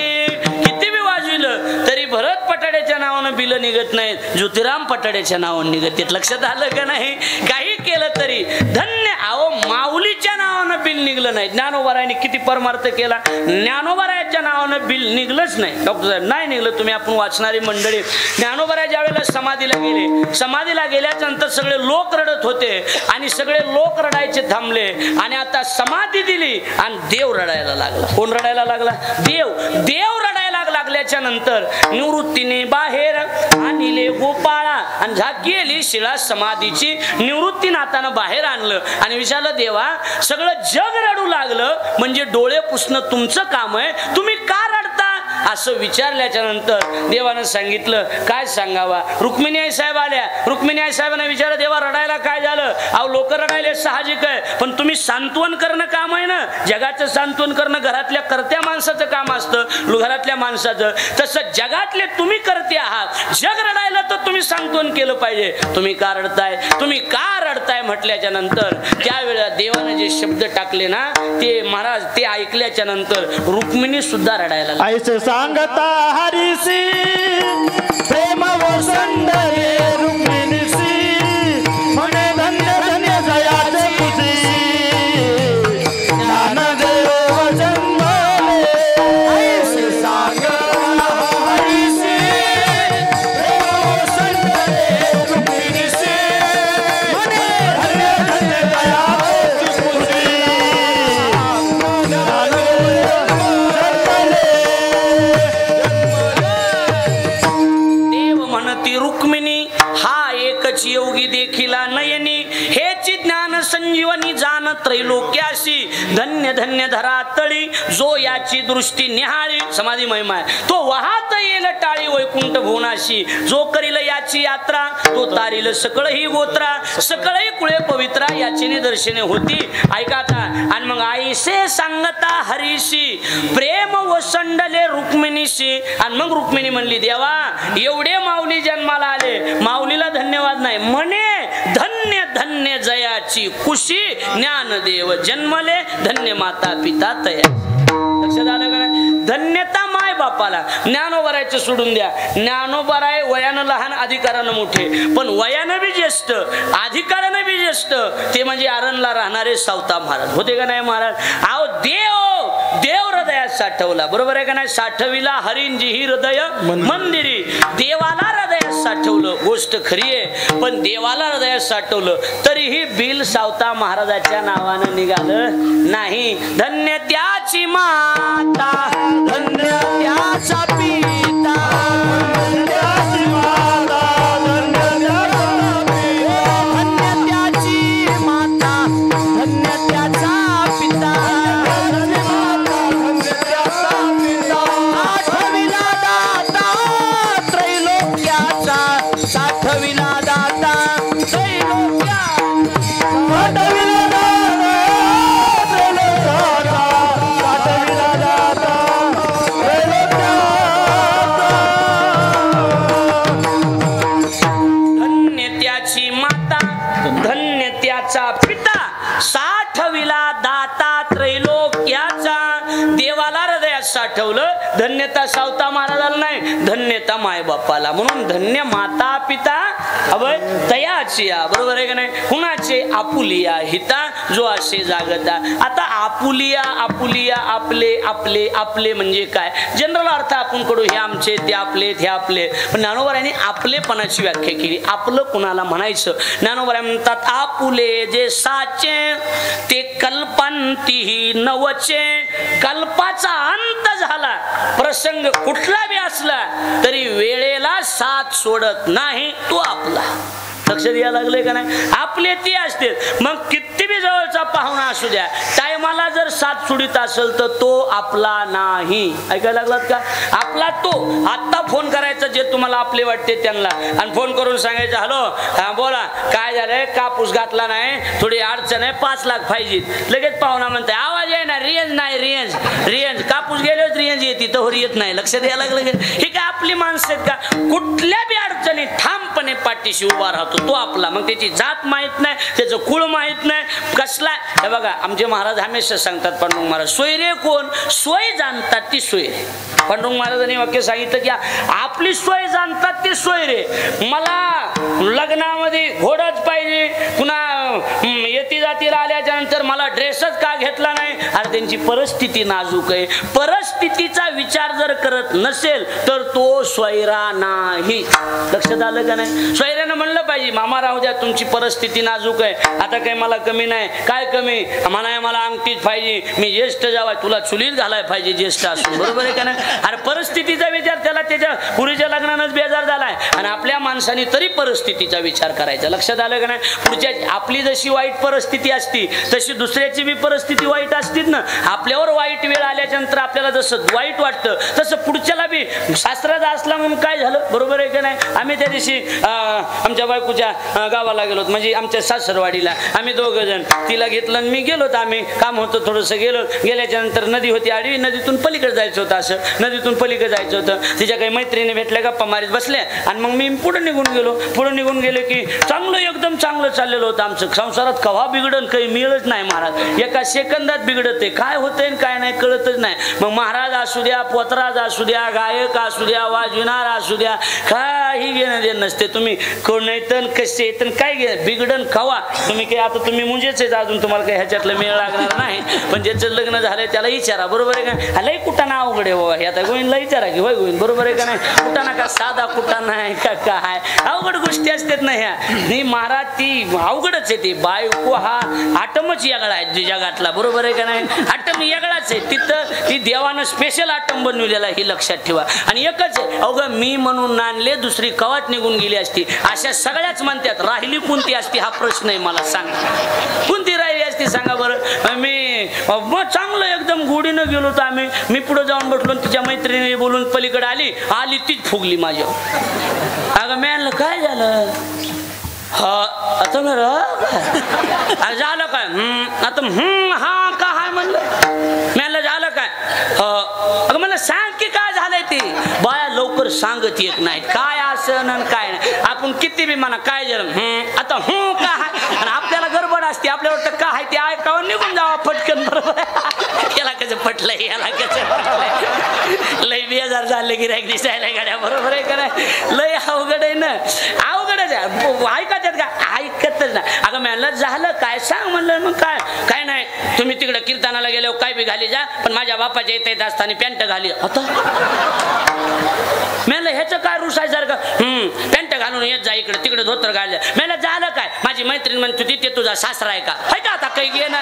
किती बी वाजविलं तरी भरत पटाड्याच्या नावानं बिल निघत नाहीत, ज्योतिराम पटाड्याच्या नावानं निघत. लक्षात आलं का नाही? काही केलं तरी धन्य. अहो माऊलीच्या नावानं बिल निघलं नाही. ज्ञानोबारायाने किती परमार्थ केला, ज्ञानोबारायाच्या नावानं बिल निघलंच नाही. डॉक्टर साहेब नाही निघलं. तुम्ही आपण वाचणारी मंडळी, ज्ञानोबाराय ज्या वेळेला समाधीला गेले, समाधीला गेल्याच्या नंतर सगळे लोक रडत होते आणि सगळे लोक रडायचे थांबले आणि आता समाधी दिली आणि देव रडायला लागला. कोण रडायला लागला? देव. देव रडायला लागल्याच्या नंतर निवृत्तीने बाहेर आणले गोपाळा आणि झाकेली शिळा समाधीची. निवृत्तीनाथानं बाहेर आणलं आणि विचारलं देवा सगळं जग रडू लागलं म्हणजे डोळे पुसणं तुमचं काम आहे, तुम्ही का रडता? असं विचारल्याच्या नंतर देवानं सांगितलं. काय सांगावा? रुक्मिणी आई साहेब आल्या. रुक्मिणी आई साहेबांना विचारलं देवा रडायला काय झालं? अहो लोक रडायले साहजिक आहे, पण तुम्ही सांत्वन करणं काम आहे ना. जगाचं सांत्वन करणं घरातल्या करत्या माणसाचं काम असतं, घरातल्या माणसाचं. तसं जगातले तुम्ही करते आहात. जग रडायला तर तुम्ही सांत्वन केलं पाहिजे. तुम्ही का रडताय? तुम्ही का रडताय म्हटल्याच्या नंतर त्यावेळेला देवानं जे शब्द टाकले ना ते महाराज ते ऐकल्याच्या नंतर रुक्मिणी सुद्धा रडायला लागली. सांगता हरिसी प्रेम वसंडरे रुक्मिणीसी म्हणे धन्य धन्य जयाचे तुझी ज्ञानदेव जन्मले. ऐसे सांगता हरिसी प्रेम वसंडरे रुक्मिणीसी म्हणे धन्य धन्य जयाचे तुझी रुक्मिणी संजीवनी जाण त्रैलोक्याशी धन्य धन्य धरा तळी जो याची दृष्टी निहाळी समाधी महिमा आहे तो वाहत येईल टाळी वैकुंठ भुवनाशी जो करील याची यात्रा तो तारील सकळ ही गोत्रा सकळही कुळे पवित्रा याची निदर्शने होती ऐका आता आणि मग आईसे सांगता हरीशी प्रेम वसंडले रुक्मिणीशी आणि मग रुक्मिणी म्हणली देवा एवढे माऊली जन्माला आले माऊलीला धन्यवाद नाही म्हणे धन्य धन्य जयाची कुशी ज्ञानदेव जन्मले धन्य माता पिता तया लक्षात आलं का नाही धन्यता माय बापाला ज्ञानोबरायचं सोडून द्या ज्ञानोबराय वयानं लहान अधिकारानं मोठे पण वयानं बी ज्येष्ठ अधिकारानं बी ज्येष्ठ ते म्हणजे आरणला राहणारे सावता महाराज होते का नाही महाराज आहो देव हृदयात साठवला बरोबर आहे का नाही साठविला हरिंजी ही हृदय मंदिरी देवाला हृदयात साठवलं गोष्ट खरी आहे पण देवाला हृदयात साठवलं तरीही बिल सावता महाराजाच्या नावानं निघालं नाही धन्य त्याची माता धन्य त्याचा पिता धन्य त्याची माता धन्य त्याचा पिता साठविला दाता त्रैलोक्याचा साठविला दाता पिता साठविला दाता त्रैलोक्याचा देवाला हृदयात साठवलं धन्यता सावता महाराजाला नाही धन्यता मायबापाला म्हणून धन्य माता पिता अभय तयाची बरोबर आहे का नाही कुणाचे आपुलिया हिता जो असे जागता आता आपुलिया आपुलिया आपले आपले आपले म्हणजे काय जनरल अर्थ आपण कडू हे आमचे ते आपले पण ज्ञानोबरायांनी आपलेपणाची व्याख्या केली आपलं कुणाला म्हणायचं ज्ञानोबराय म्हणतात आपुले जे साचे ते कल्पांतीही नवचे कल्पाचा अंत झाला प्रसंग कुठला बी असला तरी वेळेला साथ सोडत नाही तो आपला लक्ष द्यायला लागले का नाही आपले ते असते मग किती बी जवळचा पाहुणा असू द्या टायमाला जर साथ सोडित असेल तर तो आपला नाही ऐकायला लागलात का आपला तो आता फोन करायचा जे तुम्हाला आपले वाटते त्यांना आणि फोन करून सांगायचं हॅलो हा बोला काय झालंय कापूस घातला नाही थोडी अडचण आहे 5 लाख पाहिजे लगेच पाहुणा म्हणताय आवाज आहे ना रेंज नाही रेंज कापूस गेल्यावर रेंज येते तर येत नाही लक्ष द्यायला लागलं हे काय आपली माणसं आहेत का कुठल्या बी अडचणी ठामपणे पाठीशी उभा राहतो तो आपला मग त्याची जात माहित नाही त्याचं कुळ माहित नाही कसला हे बघा आमचे महाराज हमेशा सांगतात पांडुरंग महाराज सोयरे कोण सोय जाणतात ती सोयरे पांडुरंग महाराजांनी वाक्य सांगितलं की आपली सोय जाणतात ती सोयरे मला लग्नामध्ये घोडच पाहिजे पुन्हा येती जातीला आल्याच्या नंतर मला ड्रेसच का घेतला नाही अरे त्यांची परिस्थिती नाजूक आहे परिस्थितीचा विचार जर करत नसेल तर तो सोयरा नाही लक्षात आलं का नाही सोयऱ्यानं म्हणलं पाहिजे मामा राहू द्या तुमची परिस्थिती नाजूक आहे आता काही मला कमी नाही काय कमी म्हणा मला अंगठीच पाहिजे मी ज्येष्ठ जावा तुला चुलीत घालाय पाहिजे ज्येष्ठ असून बरोबर आहे का नाही अरे परिस्थितीचा विचार त्याला त्याच्या पुरीच्या लग्नानंच बेजार झालाय आणि आपल्या माणसाने तरी परिस्थितीचा विचार करायचा लक्षात आलं का नाही पुढच्या आपली जशी वाईट परिस्थिती असती तशी दुसऱ्याची बी परिस्थिती वाईट असतीच ना आपल्यावर वाईट वेळ आल्याच्या नंतर आपल्याला जसं वाईट वाटतं तसं पुढच्याला बी शास्त्रात असला म्हणून काय झालं बरोबर आहे का नाही आम्ही त्या दिवशी आमच्या बायकोच्या गावाला गेलो म्हणजे आमच्या सासरवाडीला आम्ही 2 जण तिला घेतलं आणि मी गेलो आम्ही काम होतं थोडंसं गेल्याच्या नंतर नदी होती आडवी नदीतून पलीकडे जायचं होतं असं नदीतून पलीकडे जायचं होतं तिच्या काही मैत्रिणी भेटल्या गप्पा मारीत बसल्या आणि मग मी पुढे निघून गेलो की चांगलं एकदम चांगलं चाललेलं होतं आमचं संसारात कवा बिघडन काही मिळत नाही महाराज एका सेकंदात बिघडत आहे काय होतंय काय नाही कळतच नाही मग महाराज असू द्या पोतराज असू द्या गायक असू द्या वाजविणारा असू द्या काही घेणं देणं नसते तुम्ही कोण येतं कसे येतं काय घे बिघडन कवा तुम्ही काही आता तुम्ही मुंजेच आहेत अजून तुम्हाला काही ह्याच्यातलं मेळ लागणार नाही पण ज्याचं लग्न झालंय त्याला विचारा बरोबर आहे का लई कुटाणा अवघड आहे बाबा आता गोविंदला विचारा की होय गोविंद बरोबर आहे का नाही कुटाणा का साधा कुटाणा आहे का काय अवघड गोष्टी असतात ना ह्या महाराज ती अवघडच आहे ती बायको हा आटमच वेगळा आहे जगातला, बरोबर आहे का नाही? आटम वेगळाच आहे, तिथं ती देवानं स्पेशल आटम बनवलेला ही लक्षात ठेवा. आणि एकच आहे, अवघं मी म्हणून नांदले दुसरी कवात निघून गेली असती, अशा सगळ्याच म्हणतात. राहिली कोणती असती हा प्रश्न आहे, मला सांगा कोणती राहिली असती सांगा बरं. मी चांगलं एकदम गोडीनं गेलो तर मी पुढे जाऊन बसलो, तिच्या मैत्रिणी बोलून पलीकडे आली तीच फुगली माझ्या. अगं मॅनला काय झालं? आता झालं काय? आता हा का हाय म्हणलं. मॅनला झालं काय? अगं मला सांग की काय झालंय ते. बाया लवकर सांगत येत नाहीत काय असं काय नाही. आपण किती बी म्हणा काय झालं, आता का हाय, आणि आपल्याला गडबड असते, आपल्याला वाटतं का हाय ते ऐकावं निघून जावा फटकन, बरोबर. याला कसं पटलंय, याला कसं पटलंय, लय बेजार झाले गिऱ्हाईक दिसायला गाड्या, बरोबर आहे का नाही? लय अवघड आहे ना, अवघडच आहे. ऐकत का? ऐकतच नाही. अगं मॅनला झालं काय सांग म्हणलं. मग काय नाही, तुम्ही तिकडे कीर्तनाला गेलो काय बी घाली जा, पण माझ्या बापाच्या इथे येत असताना पॅन्ट घाली. आता मेला ह्याचं काय रुसायसारखं, पॅन्ट घालून येत जा इकडे तिकडे धोतर घाललं. मेला झालं काय? माझी मैत्रीण म्हणतो तिथे तुझा सासरा आहे का? हाय का? आता काही घे ना.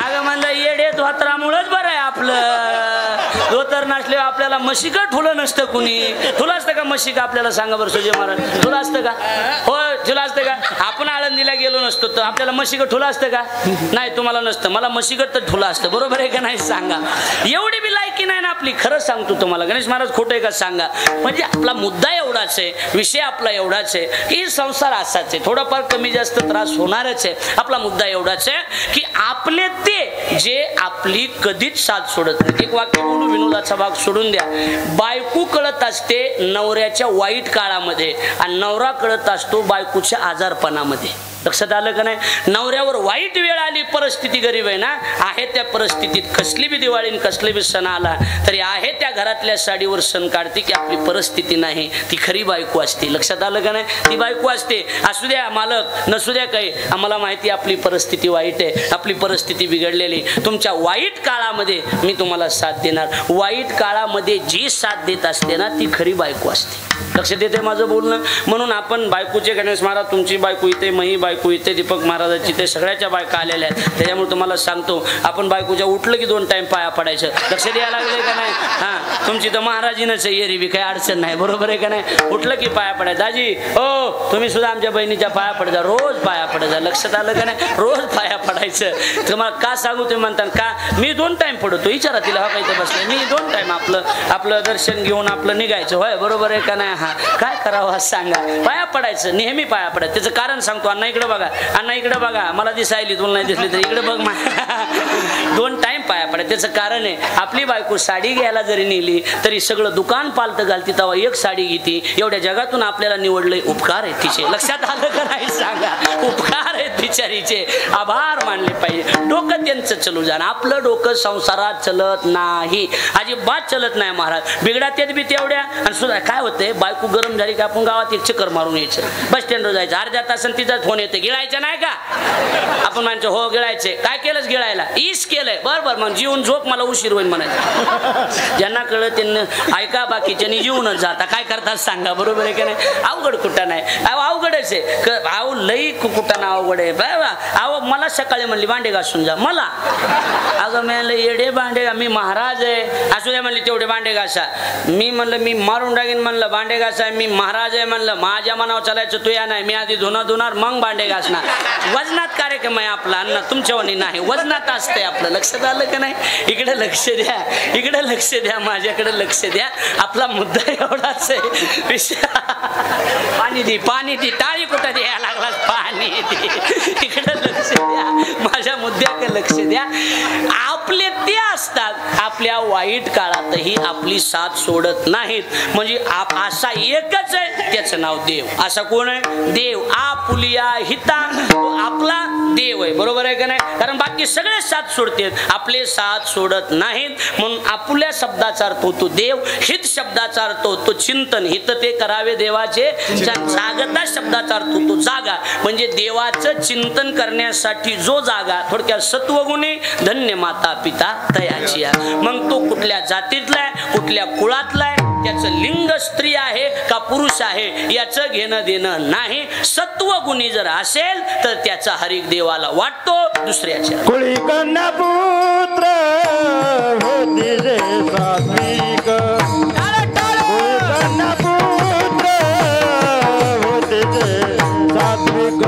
अगं म्हणलं येडे धोतरामुळेच बरं आहे आपलं. धोतर नसले आपल्याला मशिका ठुलं नसतं कुणी. तुला असतं का मशिका? आपल्याला सांगा बरं सुजय महाराज, तुला असतं का? हो तुला असतं का? आपण आळंदीला गेलो नसतो तर आपल्याला मशिका ठुलं असतं का? नाही तुम्हाला नसतं, मला मशिकट तर ठुलं असतं, बरोबर आहे का नाही? सांगा. एवढी बी लायकी नाही ना आपली, खरंच सांगतो तुम्हाला. गणेश महाराज खोटं आहे का सांगा. म्हणजे आपला मुद्दा एवढाच आहे, विषय आपला एवढाच आहे की संसार असाच आहे, थोडाफार कमी जास्त त्रास होणारच आहे. आपला मुद्दा एवढाच आहे की आपले ते जे आपली कधीच साथ सोडत नाही. एक वाक्य बोलू, विनोदाचा भाग सोडून द्या. बायको कळत असते नवऱ्याच्या वाईट काळामध्ये आणि नवरा कळत असतो बायकोच्या आजारपणामध्ये. लक्षात आलं का नाही? नवऱ्यावर वाईट वेळ आली, परिस्थिती गरीब आहे ना, आहे त्या परिस्थितीत कसली बी दिवाळी कसली बी सण आला तरी आहे त्या घरातल्या साडीवर सण काढते की आपली परिस्थिती नाही, ती खरी बायको असते. लक्षात आलं का नाही? ती बायको असते. असू द्या मालक नसू द्या काही, आम्हाला माहिती आपली परिस्थिती वाईट आहे, आपली परिस्थिती बिघडलेली. तुमच्या वाईट काळामध्ये मी तुम्हाला साथ देणार. वाईट काळामध्ये जी साथ देत असते ना ती खरी बायको असते. लक्षात येते माझं बोलणं? म्हणून आपण बायकोचे, गणेश महाराज तुमची बायको इथे, मही बायको इथे, दीपक महाराजाची ते सगळ्याच्या बायका आलेल्या आहेत. त्याच्यामुळे तुम्हाला सांगतो आपण बायकोच्या उठलं की 2 टाइम पाया पडायचं. लक्षात यायला लागले का नाही? हा तुमची तर महाराजीनच आहे, एरवी काही अडचण नाही, बरोबर आहे का नाही? उठलं की पाया पडायचं. दाजी हो तुम्ही सुद्धा आमच्या बहिणीच्या पाया पडायचा, रोज पाया पडायचा. लक्षात आलं का नाही? रोज पाया पडायचं. तुम्हाला का सांगू तुम्ही म्हणता का? मी 2 टाइम पडतो, विचारा तिला. हा काही बसले मी 2 टाइम आपलं दर्शन घेऊन आपलं निघायचं. होय बरोबर आहे का नाही? हा काय करावं सांगा? पाया पडायचं, नेहमी पाया पडायचं. त्याचं कारण सांगतो. अण्णा इकडे बघा, अण्णा इकडे बघा, मला दिसायली तुला नाही दिसली तर इकडे बघ. 2 टाइम पाया पडायचं. त्याचं कारण आहे आपली बायको साडी घ्यायला जरी नेली तरी सगळं दुकान पालतं घालती तेव्हा एक साडी घेते. एवढ्या जगातून आपल्याला निवडलंय, उपकार आहे तिचे. लक्षात आलं का नाही सांगा? उपकार आहेत बिचारीचे, आभार मानले पाहिजे. डोकं त्यांचं चलू जाणं, आपलं डोकं संसारात चलत नाही, अजिबात चलत नाही महाराज. बिघडात येत बी तेवढ्या. आणि सुद्धा काय होतंय, बायको गरम झाली की आपण गावात एक चक्कर मारून यायचं, बस स्टँडवर जायचं, अर्ध्या तासानं तिचा फोन येते, गिळायचं नाही का? आपण म्हणतो हो गिळायचे. काय केलंच गिळायला? ईस केलंय. बरोबर, मग जीवन झोप, मला उशीर होईल म्हणायचं. ज्यांना कळलं त्यांना ऐका, बाकीच्यांनी जीवनच जाता. काय करतात सांगा? बरोबर आहे का नाही? अवघड कुठं नाही, अवघडच आहे. अहो लई कुठं ना अवघड आहे. अहो मला सकाळी म्हणली भांडे घासून जा. मला अगं म्हणलं येडे भांडे, मी महाराज आहे. असू द्या म्हणली तेवढे भांडे घासा. मी म्हणलं मी मारून टाकीन म्हणलं भांडे घासा, मी महाराज आहे म्हणलं. माझ्या मनावर चालायचं तू या नाही, मी आधी धुणार मग भांडे घासणार. वजनात कार्यक्रम आहे आपला अण्णा, तुमच्यावानी नाही, वजनात असतंय आपलं. लक्षात आलं का नाही? इकडे लक्ष द्या, इकडे लक्ष द्या, माझ्याकडे लक्ष द्या. आपला मुद्दा एवढाच आहे. पाणी दे टाळी कुठं द्यायला लागला, पाणी दे. इकडे लक्ष द्या, माझ्या मुद्द्याकडे लक्ष द्या. आपले ते असतात आपल्या वाईट काळातही आपली साथ सोडत नाहीत. म्हणजे असा एकच आहे, त्याचं नाव देव. असा कोण आहे? देव. आपुलिया हिता, आपला देव आहे. बरोबर आहे का नाही? कारण बाकी सगळे साथ सोडतात, आपले साथ सोडत नाहीत. म्हणून आपुल्या शब्दाचा अर्थ होतो देव, हित शब्दाचा अर्थ होतो चिंतन. हित ते करावे देवाचे. जागता शब्दाचा अर्थ होतो जागा, म्हणजे देवाचं चिंतन करण्यासाठी जो जागा. थोडक्यात सत्वगुणी धन्य माता पिता तयाची. मग तो कुठल्या जातीतला आहे, कुठल्या कुळातला आहे, त्याचं लिंग स्त्री आहे का पुरुष आहे याचं घेणं देणं नाही. सत्व गुणी जर असेल तर त्याचा हरिक देवाला वाटतो दुसऱ्याच्या. कुळी कन्या पुत्र होती जे सात्विक, कुळी कन्या पुत्र होते जे सात्विक,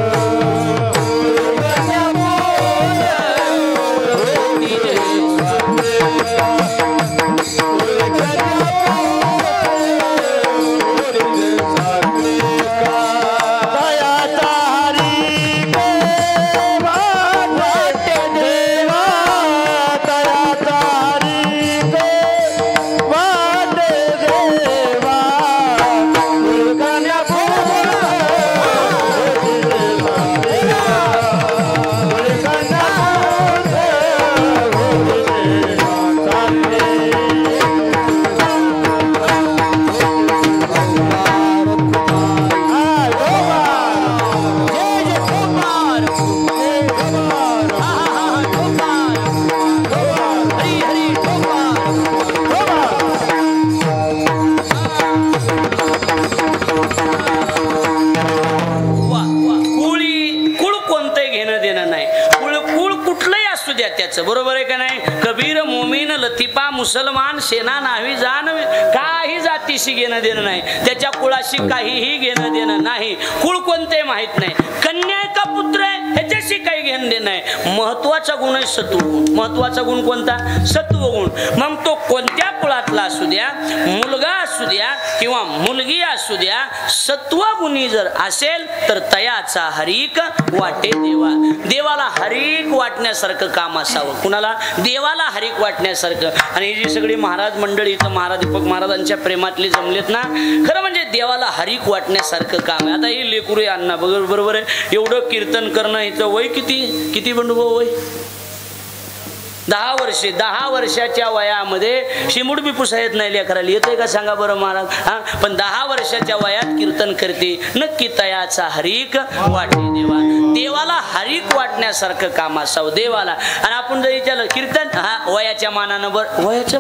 बरोबर आहे का नाही. कबीर मोमीन लतिफा मुसलमान सेना नावी जाण काही जातीशी घेणं देणं नाही, त्याच्या कुळाशी काहीही घेणं देणं नाही. कुळ कोणते माहित नाही, कन्या का पुत्र आहे ह्याच्याशी काही घेणं देणं नाही. महत्वाचा गुण आहे सत्व गुण. महत्वाचा गुण कोणता? सत्व गुण. मग तो कोणत्या कुळातला असू द्या, मुलगा असू द्या किंवा मुलगी असू द्या, सत्व गुणी जर असेल तर तयाचा हरिक वाटे देवा. देवाला हरिक वाटण्यासारखं काम असावं. कुणाला? देवाला हरिक वाटण्यासारखं. आणि ही जी सगळी महाराज मंडळी इथं महाराज दीपक महाराजांच्या प्रेमातली जमलेत ना, खरं म्हणजे देवाला हरिक वाटण्यासारखं काम आहे. आता ही लेकुरे अण्णा बरोबर आहे, एवढं कीर्तन करणं हिचं वय किती बंडूभाऊ वय? 10 वर्षे. 10 वर्षाच्या वयामध्ये शिमुड बी पुसा येत नाही लेकराला. येतंय का सांगा बरं महाराज? हा, पण 10 वर्षाच्या वयात कीर्तन करते. नक्की तयाचा हरिक वाटे देवा. देवाला हरिक वाटण्यासारखं काम असावं देवाला. आणि आपण जर विचारलं कीर्तन, हा वयाच्या मानानं बरं, वयाच्या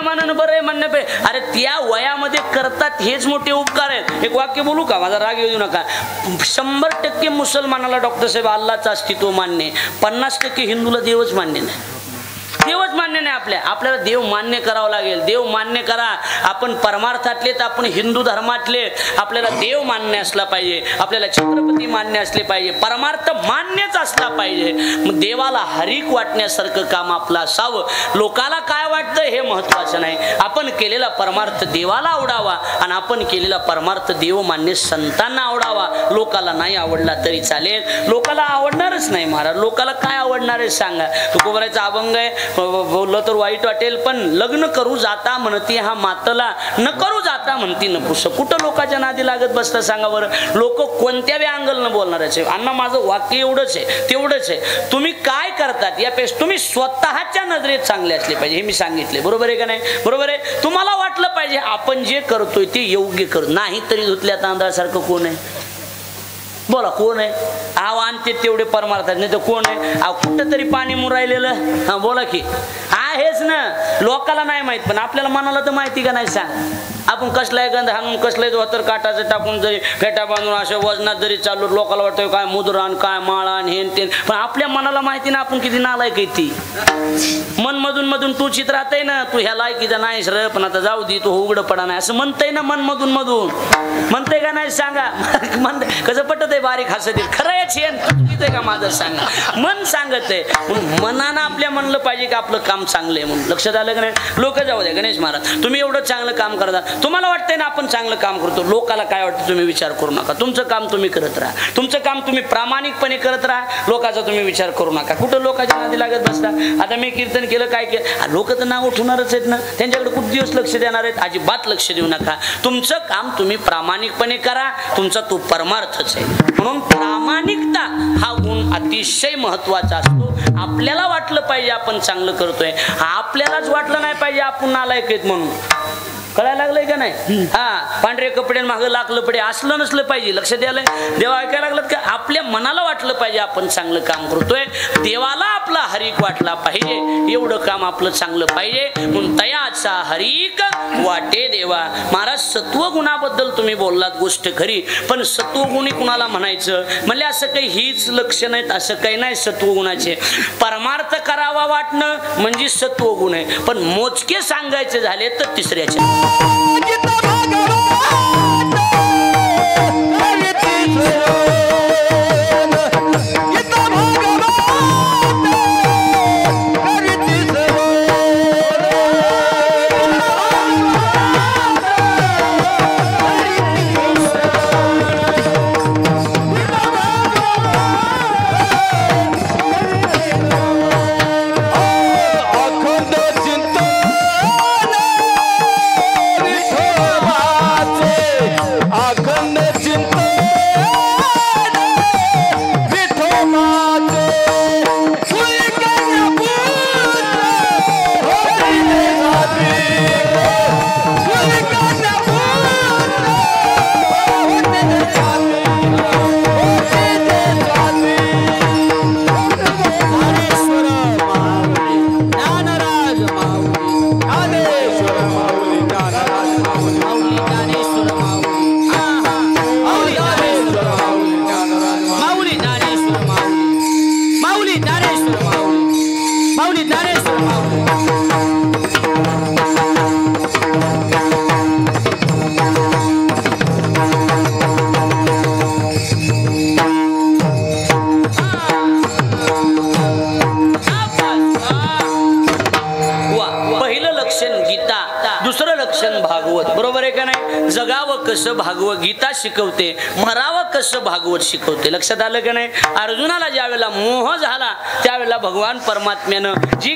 मानानं बरं आहे म्हणणं पे. अरे त्या वयामध्ये करतात हेच मोठे उपकार आहेत. एक वाक्य बोलू का? माझा राग येऊ नका. 100% मुसलमानाला डॉक्टर साहेब अल्लाचं अस्तित्व मान्य आहे, 50% हिंदूला देवच मान्य नाही. देवच मान्य नाही. आपल्याला देव मान्य करावं लागेल. देव मान्य करा. आपण परमार्थातले तर आपण हिंदू धर्मातले, आपल्याला देव मान्य असला पाहिजे, आपल्याला छत्रपती मान्य असले पाहिजे, परमार्थ मान्यच असला पाहिजे. मग देवाला हरिक वाटण्यासारखं काम आपलं असावं. लोकाला काय वाटतं हे महत्वाचं नाही. आपण केलेला परमार्थ देवाला आवडावा आणि आपण केलेला परमार्थ देव मान्य संतांना आवडावा. लोकाला नाही आवडला तरी चालेल. लोकाला आवडणारच नाही महाराज. लोकाला काय आवडणार आहे सांगा? तुकोबरायचा अभंग आहे, बोललं तर वाईट वाटेल पण लग्न करू जाता म्हणती हा मातला, न करू जाता म्हणती नपुस. कुठं लोकांच्या नादी लागत बसता सांगा बरं? लोक कोणत्या बी अँगलनं बोलणारच आहे. अण्णा माझं वाक्य एवढंच आहे, तेवढंच आहे. तुम्ही काय करतात यापेक्षा तुम्ही स्वतःच्या नजरेत चांगले असले पाहिजे, हे मी सांगितले. बरोबर आहे का नाही? बरोबर आहे. तुम्हाला वाटलं पाहिजे आपण जे करतोय ते योग्य कर. नाही तरी धुतल्या तांदळासारखं कोण आहे? बोला कोण आहे? आव आणते तेवढे परमार्थात, नाही तर कोण आहे? कुठं तरी पाणी मुरायलेलं. हा बोला की आहेच ना. लोकाला नाही माहित पण आपल्याला मनाला तर माहिती का नाही सांग? आपण कसलाय गंध हाणून कसलाय धोतर काटाचं टाकून जरी फेटा बांधून अशा वजनात जरी चाललो, लोकाला वाटतं काय मुद्रान काय माळान हेन तेन, पण आपल्या मनाला माहिती ना आपण किती नालायक आहे ती. मन मधून तू चित्रात आहे ना, तू ह्या लायकीचा नाहीस र, पण आता जाऊ दे तू उघड पडा नाही असं म्हणतंय ना. मन मधून म्हणतंय का नाही सांगा? म्हणते कसं पटत आहे बारीक हसत आहे. खरं आहे छेन चुकीचं का माझं सांगा? मन सांगत आहे. मनानं आपल्या म्हणलं पाहिजे की आपलं काम चांगलं आहे म्हणून. लक्षात आलं का नाही? लोक जाऊ द्या. गणेश महाराज तुम्ही एवढं चांगलं काम करता, तुम्हाला वाटतंय ना आपण चांगलं काम करतो, लोकाला काय वाटतं तुम्ही विचार करू नका. तुमचं काम तुम्ही करत राहा. तुमचं काम तुम्ही प्रामाणिकपणे करत राहा. लोकांचा तुम्ही विचार करू नका. कुठं लोकांच्या नादी लागत बसता? आता मी कीर्तन केलं, काय केलं, लोक तर नाव उठवणारच आहेत ना. त्यांच्याकडे खूप दिवस लक्ष देणार आहेत? अजिबात लक्ष देऊ नका. तुमचं काम तुम्ही प्रामाणिकपणे करा. तुमचा तो परमार्थच आहे. म्हणून प्रामाणिकता हा गुण अतिशय महत्वाचा असतो. आपल्याला वाटलं पाहिजे आपण चांगलं करतोय, आपल्यालाच वाटलं नाही पाहिजे आपण नालायक आहेत म्हणून. कळायला लागलंय का नाही? हा, पांढरे कपडे मागं लाख लपडे असलं नसलं पाहिजे. लक्ष द्यायला देवा ऐकायला लागलात का? आपल्या मनाला वाटलं पाहिजे आपण चांगलं काम करतोय, देवाला आपला हरिक वाटला पाहिजे, एवढं काम आपलं चांगलं पाहिजे. म्हणून तयाचा हरिक वाटे देवा. महाराज सत्वगुणाबद्दल तुम्ही बोललात, गोष्ट खरी, पण सत्वगुणी कुणाला म्हणायचं म्हणले असं काही हीच लक्षण आहेत असं काही नाही. सत्वगुणाचे परमार्थ करावा वाटणं म्हणजे सत्वगुण आहे, पण मोजके सांगायचे झाले तर तिसऱ्याचे. जगावं कसं भागवत गीता शिकवते, मरावं कसं भागवत शिकवते. लक्षात आलं का नाही? अर्जुनाला ज्या वेळेला मोह झाला त्यावेळेला भगवान परमात्म्यानं जी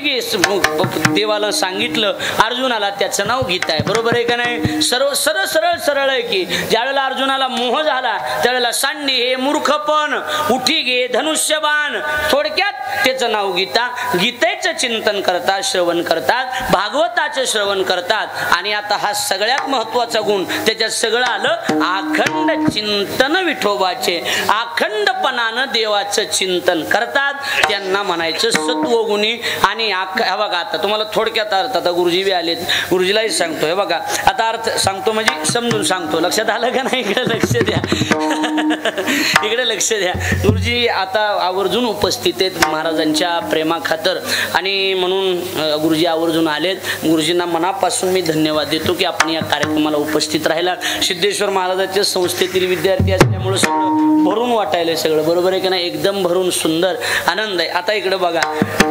देवाला सांगितलं अर्जुनाला, त्याचं नाव गीता आहे. बरोबर आहे का नाही? सर्व सरळ सरळ सरळ आहे की ज्या वेळेला अर्जुनाला मोह झाला त्यावेळेला सांडणे हे मूर्खपण, उठी गे धनुष्यबाण, थोडक्यात त्याचं नाव गीता. गीतेचं चिंतन करतात, श्रवण करतात, भागवताचं श्रवण करतात. आणि आता हा सगळ्यात महत्वाचा गुण त्याच्यात सगळं आलं. अखंड चिंतन विठोबाचे, अखंडपणानं देवाचं चिंतन करतात, त्यांना म्हणायचं सत्वगुणी. आणि बघा आता तुम्हाला थोडक्यात अर्थ, आता गुरुजी बी आलेत, गुरुजीलाही सांगतो. हे बघा आता अर्थ सांगतो म्हणजे समजून सांगतो. लक्षात आलं का नाही? इकडे लक्ष द्या, इकडे लक्ष द्या. गुरुजी आता आवर्जून उपस्थित आहेत महाराजांच्या प्रेमाखातर, आणि म्हणून गुरुजी आवर्जून आलेत. गुरुजींना मनापासून मी धन्यवाद देतो की आपण या कार्यक्रमाला उपस्थित राहिला. सिद्धेश्वर महाराजांच्या संस्थेतील विद्यार्थी असल्यामुळे सगळं भरून वाटायला सगळं. बरोबर आहे की नाही? एकदम भरून सुंदर आनंद आहे. आता इकडे बघा,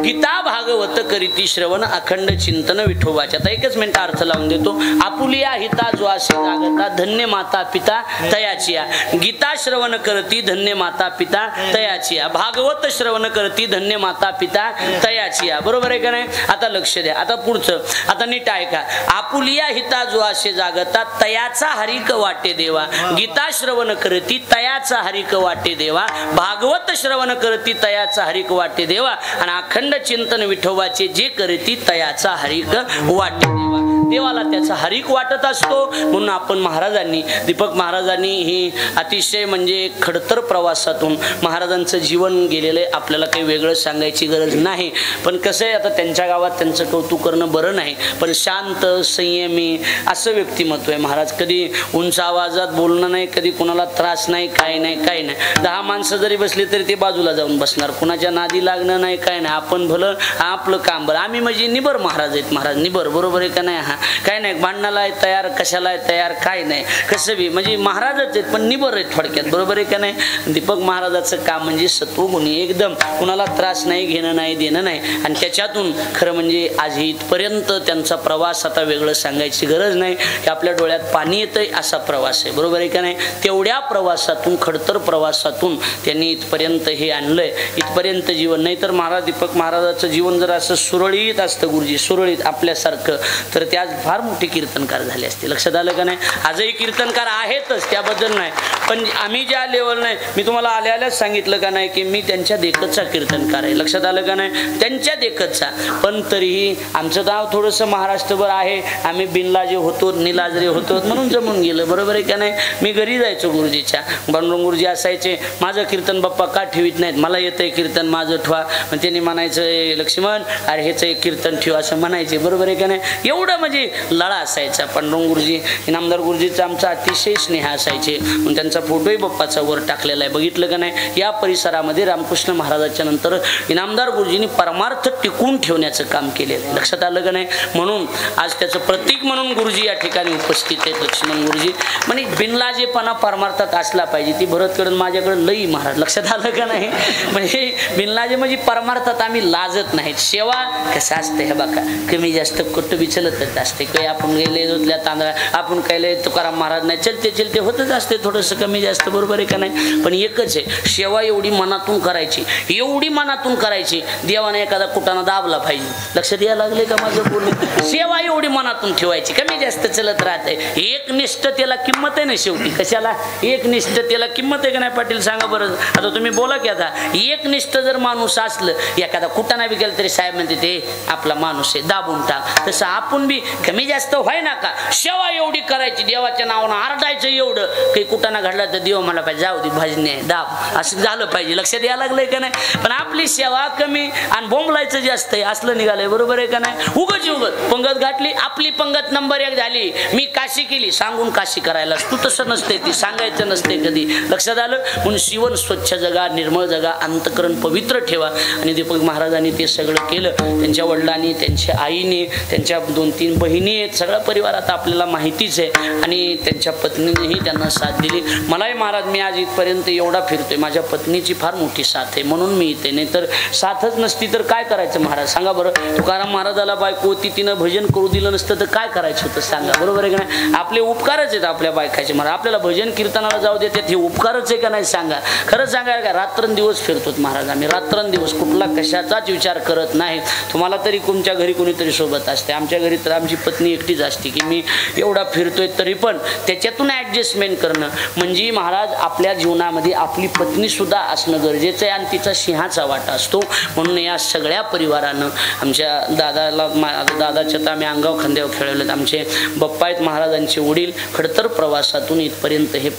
गीता भागवत करीती श्रवण अखंड चिंतन विठोबाचे. आता एकच मिनिट अर्थ लावून देतो. आपुलिया हिता जो असे जागता धन्य माता पिता तयाचिया. गीता श्रवण करती धन्य माता पिता तयाचिया. भागवत श्रवण करती धन्य माता पिता तयाचिया. बरोबर आहे का नाही? आता लक्ष द्या. आता पुढचं आता नीट ऐका. आपुलिया हिता जो असे जागता तयाचा हरिक वाटे देवा. गीता श्रवण करती तयाचा हरिक वाटे देवा. भागवत श्रवण करती तयाचा हरिक वाटे देवा. आणि अखंड चिंतन विठोबाचे जे करती तयाचा हरिक वाटे देवा. देवाला त्याचा हरिक वाटत असतो. म्हणून आपण महाराजांनी, दीपक महाराजांनी ही अतिशय म्हणजे खडतर प्रवासातून महाराजांचं जीवन गेलेलं आहे. आपल्याला काही वेगळं सांगायची गरज नाही. पण कसं आहे, आता त्यांच्या गावात त्यांचं कौतुक करणं बरं नाही, पण शांत संयमी असं व्यक्तिमत्व आहे. महाराज कधी उंच आवाजात बोलणं नाही, कधी कोणाला त्रास नाही, काय नाही काय नाही. 10 माणसं जरी बसली तरी ते बाजूला जाऊन बसणार, कुणाच्या नादी लागणं नाही, काय नाही. आपण भलं आपलं काम बरं. आम्ही म्हणजे निबर महाराज आहेत. महाराज निबर. बरोबर आहे का नाही? हा काय नाही, भांडणाला आहे तयार, कशाला आहे तयार, काय नाही. कसं बी म्हणजे महाराजच आहेत पण निबर आहेत थोडक्यात. बरोबर आहे का नाही? दीपक महाराजाचं काम म्हणजे सत्वगुणी, एकदम कुणाला त्रास नाही, घेणं नाही, देणं नाही. आणि त्याच्यातून खरं म्हणजे आज इथपर्यंत त्यांचा प्रवास आता वेगळं सांगायची गरज नाही की आपल्या डोळ्यात पाणी येतंय असा प्रवास आहे. बरोबर आहे का नाही? तेवढ्या प्रवासातून, खडतर प्रवासातून त्यांनी इथपर्यंत हे आणलंय, इथपर्यंत जीवन. नाही तर महाराज दीपक महाराजाचं जीवन जर असं सुरळीत असतं गुरुजी, सुरळीत आपल्यासारखं, तर त्या आज फार मोठे कीर्तनकार झाले असते. लक्षात आलं का नाही? आजही कीर्तनकार आहेतच, त्याबद्दल नाही, पण आम्ही ज्या लेवल नाही, मी तुम्हाला आल्याच सांगितलं का नाही की मी त्यांच्या देखतचा कीर्तनकार आहे. लक्षात आलं का नाही? त्यांच्या देखतचा. पण तरीही आमचं नाव थोडंसं महाराष्ट्रभर आहे, आम्ही बिनलाजे होतो, निलाजरे होतो म्हणून जमून गेलं. बरोबर आहे का नाही? मी घरी जायचो गुरुजीच्या, पांडुरंग गुरुजी असायचे, माझं कीर्तन बाप्पा का ठेवीत नाहीत, मला येतंय कीर्तन माझं ठेवा. पण त्यांनी म्हणायचं लक्ष्मण अरे ह्याचं एक कीर्तन ठेवा असं म्हणायचे. बरोबर आहे का नाही? एवढं म्हणजे लळा असायचा. पांडुरंग गुरुजी, इनामदार गुरुजीचा आमचा अतिशय स्नेह असायचे. मग त्यांचा फोटोही बाप्पाचा वर टाकलेला आहे, बघितलं का नाही? या परिसरामध्ये रामकृष्ण महाराजाच्या नंतर इनामदार गुरुजींनी परमार्थ टिकून ठेवण्याचं काम केलेलं आहे. लक्षात आलं का नाही? म्हणून आज त्याचं प्रतीक म्हणून गुरुजी या ठिकाणी उपस्थित आहेत. लक्ष्मण गुरुजी म्हणजे बिनलाजेपणा परमार्थात असला पाहिजे. ती भरतकडून माझ्याकडे लई महाराज. लक्षात आलं का नाही? म्हणजे बिनलाजे म्हणजे परमार्थात आम्ही लाजत नाहीत. सेवा कसं असतं हे बघा, कमी जास्त कुठं बी चलतच असते. काही आपण गेले दुधल्या तांदळा, आपण काही तुकाराम महाराज नाही, चलते होतच असते थोडंसं कमी जास्त. बरोबर आहे का नाही? पण एकच आहे, सेवा एवढी मनातून करायची, एवढी मनातून करायची, देवाने एखादा कुटाना दाबला पाहिजे. लक्षात यायला लागले का माझं बोलणं? सेवा एवढी मनातून ठेवायची, कमी जास्त चलत राहते. एक निष्ठतेला किंमत आहे ना शेवटी. कशाला? एक निष्ठतेला किंमत आहे का नाही पाटील? सांगा बरं. आता तुम्ही बोला की आता एक निष्ठ जर माणूस असलं, एखादा कुटाना बी गेलं तरी साहेब म्हणते ते आपला माणूस आहे, दाबून टाक. तसं आपण बी कमी जास्त व्हाय ना का, सेवा एवढी करायची, देवाच्या नावानं आरडायचं एवढं, काही कुटाना घडला तर देव मला पाहिजे, जाऊ दे भजने दाब, असं झालं पाहिजे. लक्षात यायला लागलंय का नाही? पण आपली सेवा कमी आणि बोंबलायचं जास्त आहे, असलं निघालंय. बरोबर आहे का नाही? उगत पंगत गाठली, आपली पंगत नंबर 1 झाली, मी काशी केली, सांगून काशी करायला तू तसं नसते, ती सांगायचं नसते कधी. लक्षात आलं? म्हणून जीवन स्वच्छ जगा, निर्मळ जगा, अंतकरण पवित्र ठेवा. आणि दीपक महाराजांनी ते सगळं केलं. त्यांच्या वडिलांनी, त्यांच्या आईने, त्यांच्या 2-3 बहिणी आहेत, सगळा परिवार आता आपल्याला माहितीच आहे. आणि त्यांच्या पत्नीनेही त्यांना साथ दिली. मलाही महाराज, मी आज इथपर्यंत एवढा फिरतोय, माझ्या पत्नीची फार मोठी साथ आहे म्हणून मी इथे. नाही तर साथच नसती तर काय करायचं महाराज? सांगा बरं. तुकाराम महाराजाला बायको होती, तिनं भजन करू दिलं नसतं तर काय करायचं होतं? सांगा. बरोबर आहे का नाही? आपले उपकारच आहेत आपल्या बायकाचे महाराज. आपल्याला भजन कीर्तनाला जाऊ देतात, हे उपकारच आहे का नाही? सांगा. खरंच सांगा का? रात्रंदिवस फिरतोत महाराज आम्ही, रात्रंदिवस कुठला कशाचाच विचार करत नाही. तुम्हाला तरी तुमच्या घरी कोणीतरी सोबत असते, आमच्या घरी तर आमची पत्नी एकटीच असते की मी एवढा फिरतोय तरी पण त्याच्यातून ॲडजस्टमेंट करणं म्हणजे महाराज आपल्या जीवनामध्ये आपली पत्नी सुद्धा असणं गरजेचं आहे आणि तिचा सिंहाचा वाटा असतो. म्हणून या सगळ्या परिवारानं आमच्या दादाच्या तर आम्ही अंगाव खांद्यावर खेळवलेत. आमचे बप्पा आहेत महाराजांचे वडील, खडतर प्रवासातून इथपर्यंत हे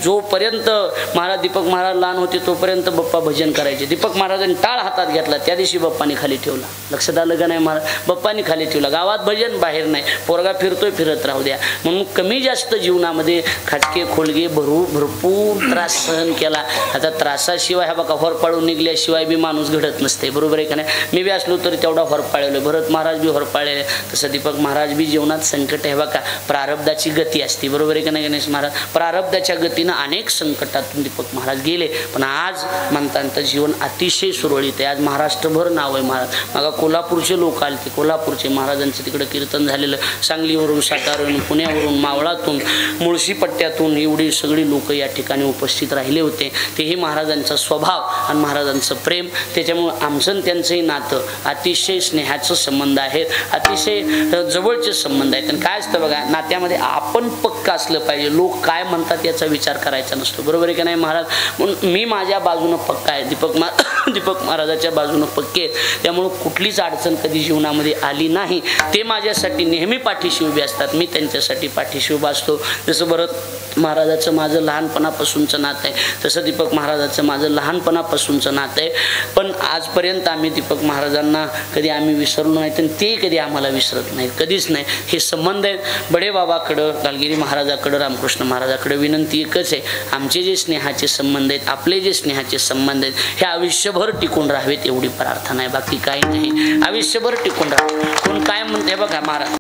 जोपर्यंत महाराज दीपक महाराज लहान होते तोपर्यंत बप्पा भजन करायचे. दीपक महाराजांनी टाळ हातात घेतला त्या दिवशी बप्पाने खाली ठेवला. लक्षात आलं का नाही महाराज? बप्पानी खाली ठेवला. गावात भजन, बाहेर नाही. पोरगा फिरतोय, फिरत राहू द्या. म्हणून कमी जास्त जीवनामध्ये खाचके खोलगे भरपूर त्रास सहन केला. आता त्रासाशिवाय हा बघा होरपाळून निघल्याशिवाय बी माणूस घडत नसते. बरोबर आहे का नाही? मी बी असलो तरी तेवढा होरपाळले, भरत महाराज बी होरपाळले, तसं दीपक महाराज बी जीवनात संकट आहे बघा, प्रारब्धाची गती असते. बरोबर आहे का नाही गणेश महाराज? प्रारब्धाच्या गतीनं अनेक संकटातून दीपक महाराज गेले, पण आज म्हणतात जीवन अतिशय सुरळीत आहे. आज महाराष्ट्रभर नाव आहे महाराज. मग कोल्हापूरचे लोक आले, ते कोल्हापूरचे महाराजांचं तिकडं कीर्तन झालेलं, सांगलीवरून, सातारावरून, पुण्यावरून, मावळातून, मुळशी पट्ट्यातून एवढी सगळी लोक या ठिकाणी उपस्थित राहिले होते. तेही महाराजांचा स्वभाव आणि महाराजांचं प्रेम, त्याच्यामुळं आमचं आणि त्यांचंही नातं अतिशय स्नेहाचं संबंध आहेत, अतिशय जवळचे संबंध आहेत. आणि काय असतं बघा, नात्यामध्ये आपण पक्का असलं पाहिजे. लोक काय म्हणतात याचा विचार करायचा नसतो. बरोबर आहे का नाही महाराज? म्हणून मी माझ्या बाजूनं पक्का आहे, दीपक महाराजाच्या बाजूनं पक्के आहेत. त्यामुळं कुठलीच अडचण कधी जीवनामध्ये आली नाही. ते माझ्यासाठी नेहमी पाठीशी उभे असतात, मी त्यांच्यासाठी पाठीशी उभा असतो. जसं भरत महाराजाचं माझं लहानपणापासूनचं नातं आहे, तसं दीपक महाराजाचं माझं लहानपणापासूनचं नातं आहे. पण आजपर्यंत आम्ही दीपक महाराजांना कधी आम्ही विसरलो नाहीत आणि ते कधी आम्हाला विसरत नाहीत, कधीच नाही. हे संबंध आहेत बडे बाबाकडं, गालगिरी महाराजाकडं, रामकृष्ण महाराजाकडं. विनंती एकच आहे, आमचे जे स्नेहाचे संबंध आहेत, आपले जे स्नेहाचे संबंध आहेत, हे आयुष्यभर टिकून राहावेत एवढी प्रार्थना आहे, बाकी काही नाही. आयुष्यभर टिकून राहावे. कोण काय म्हणते बघा महाराज,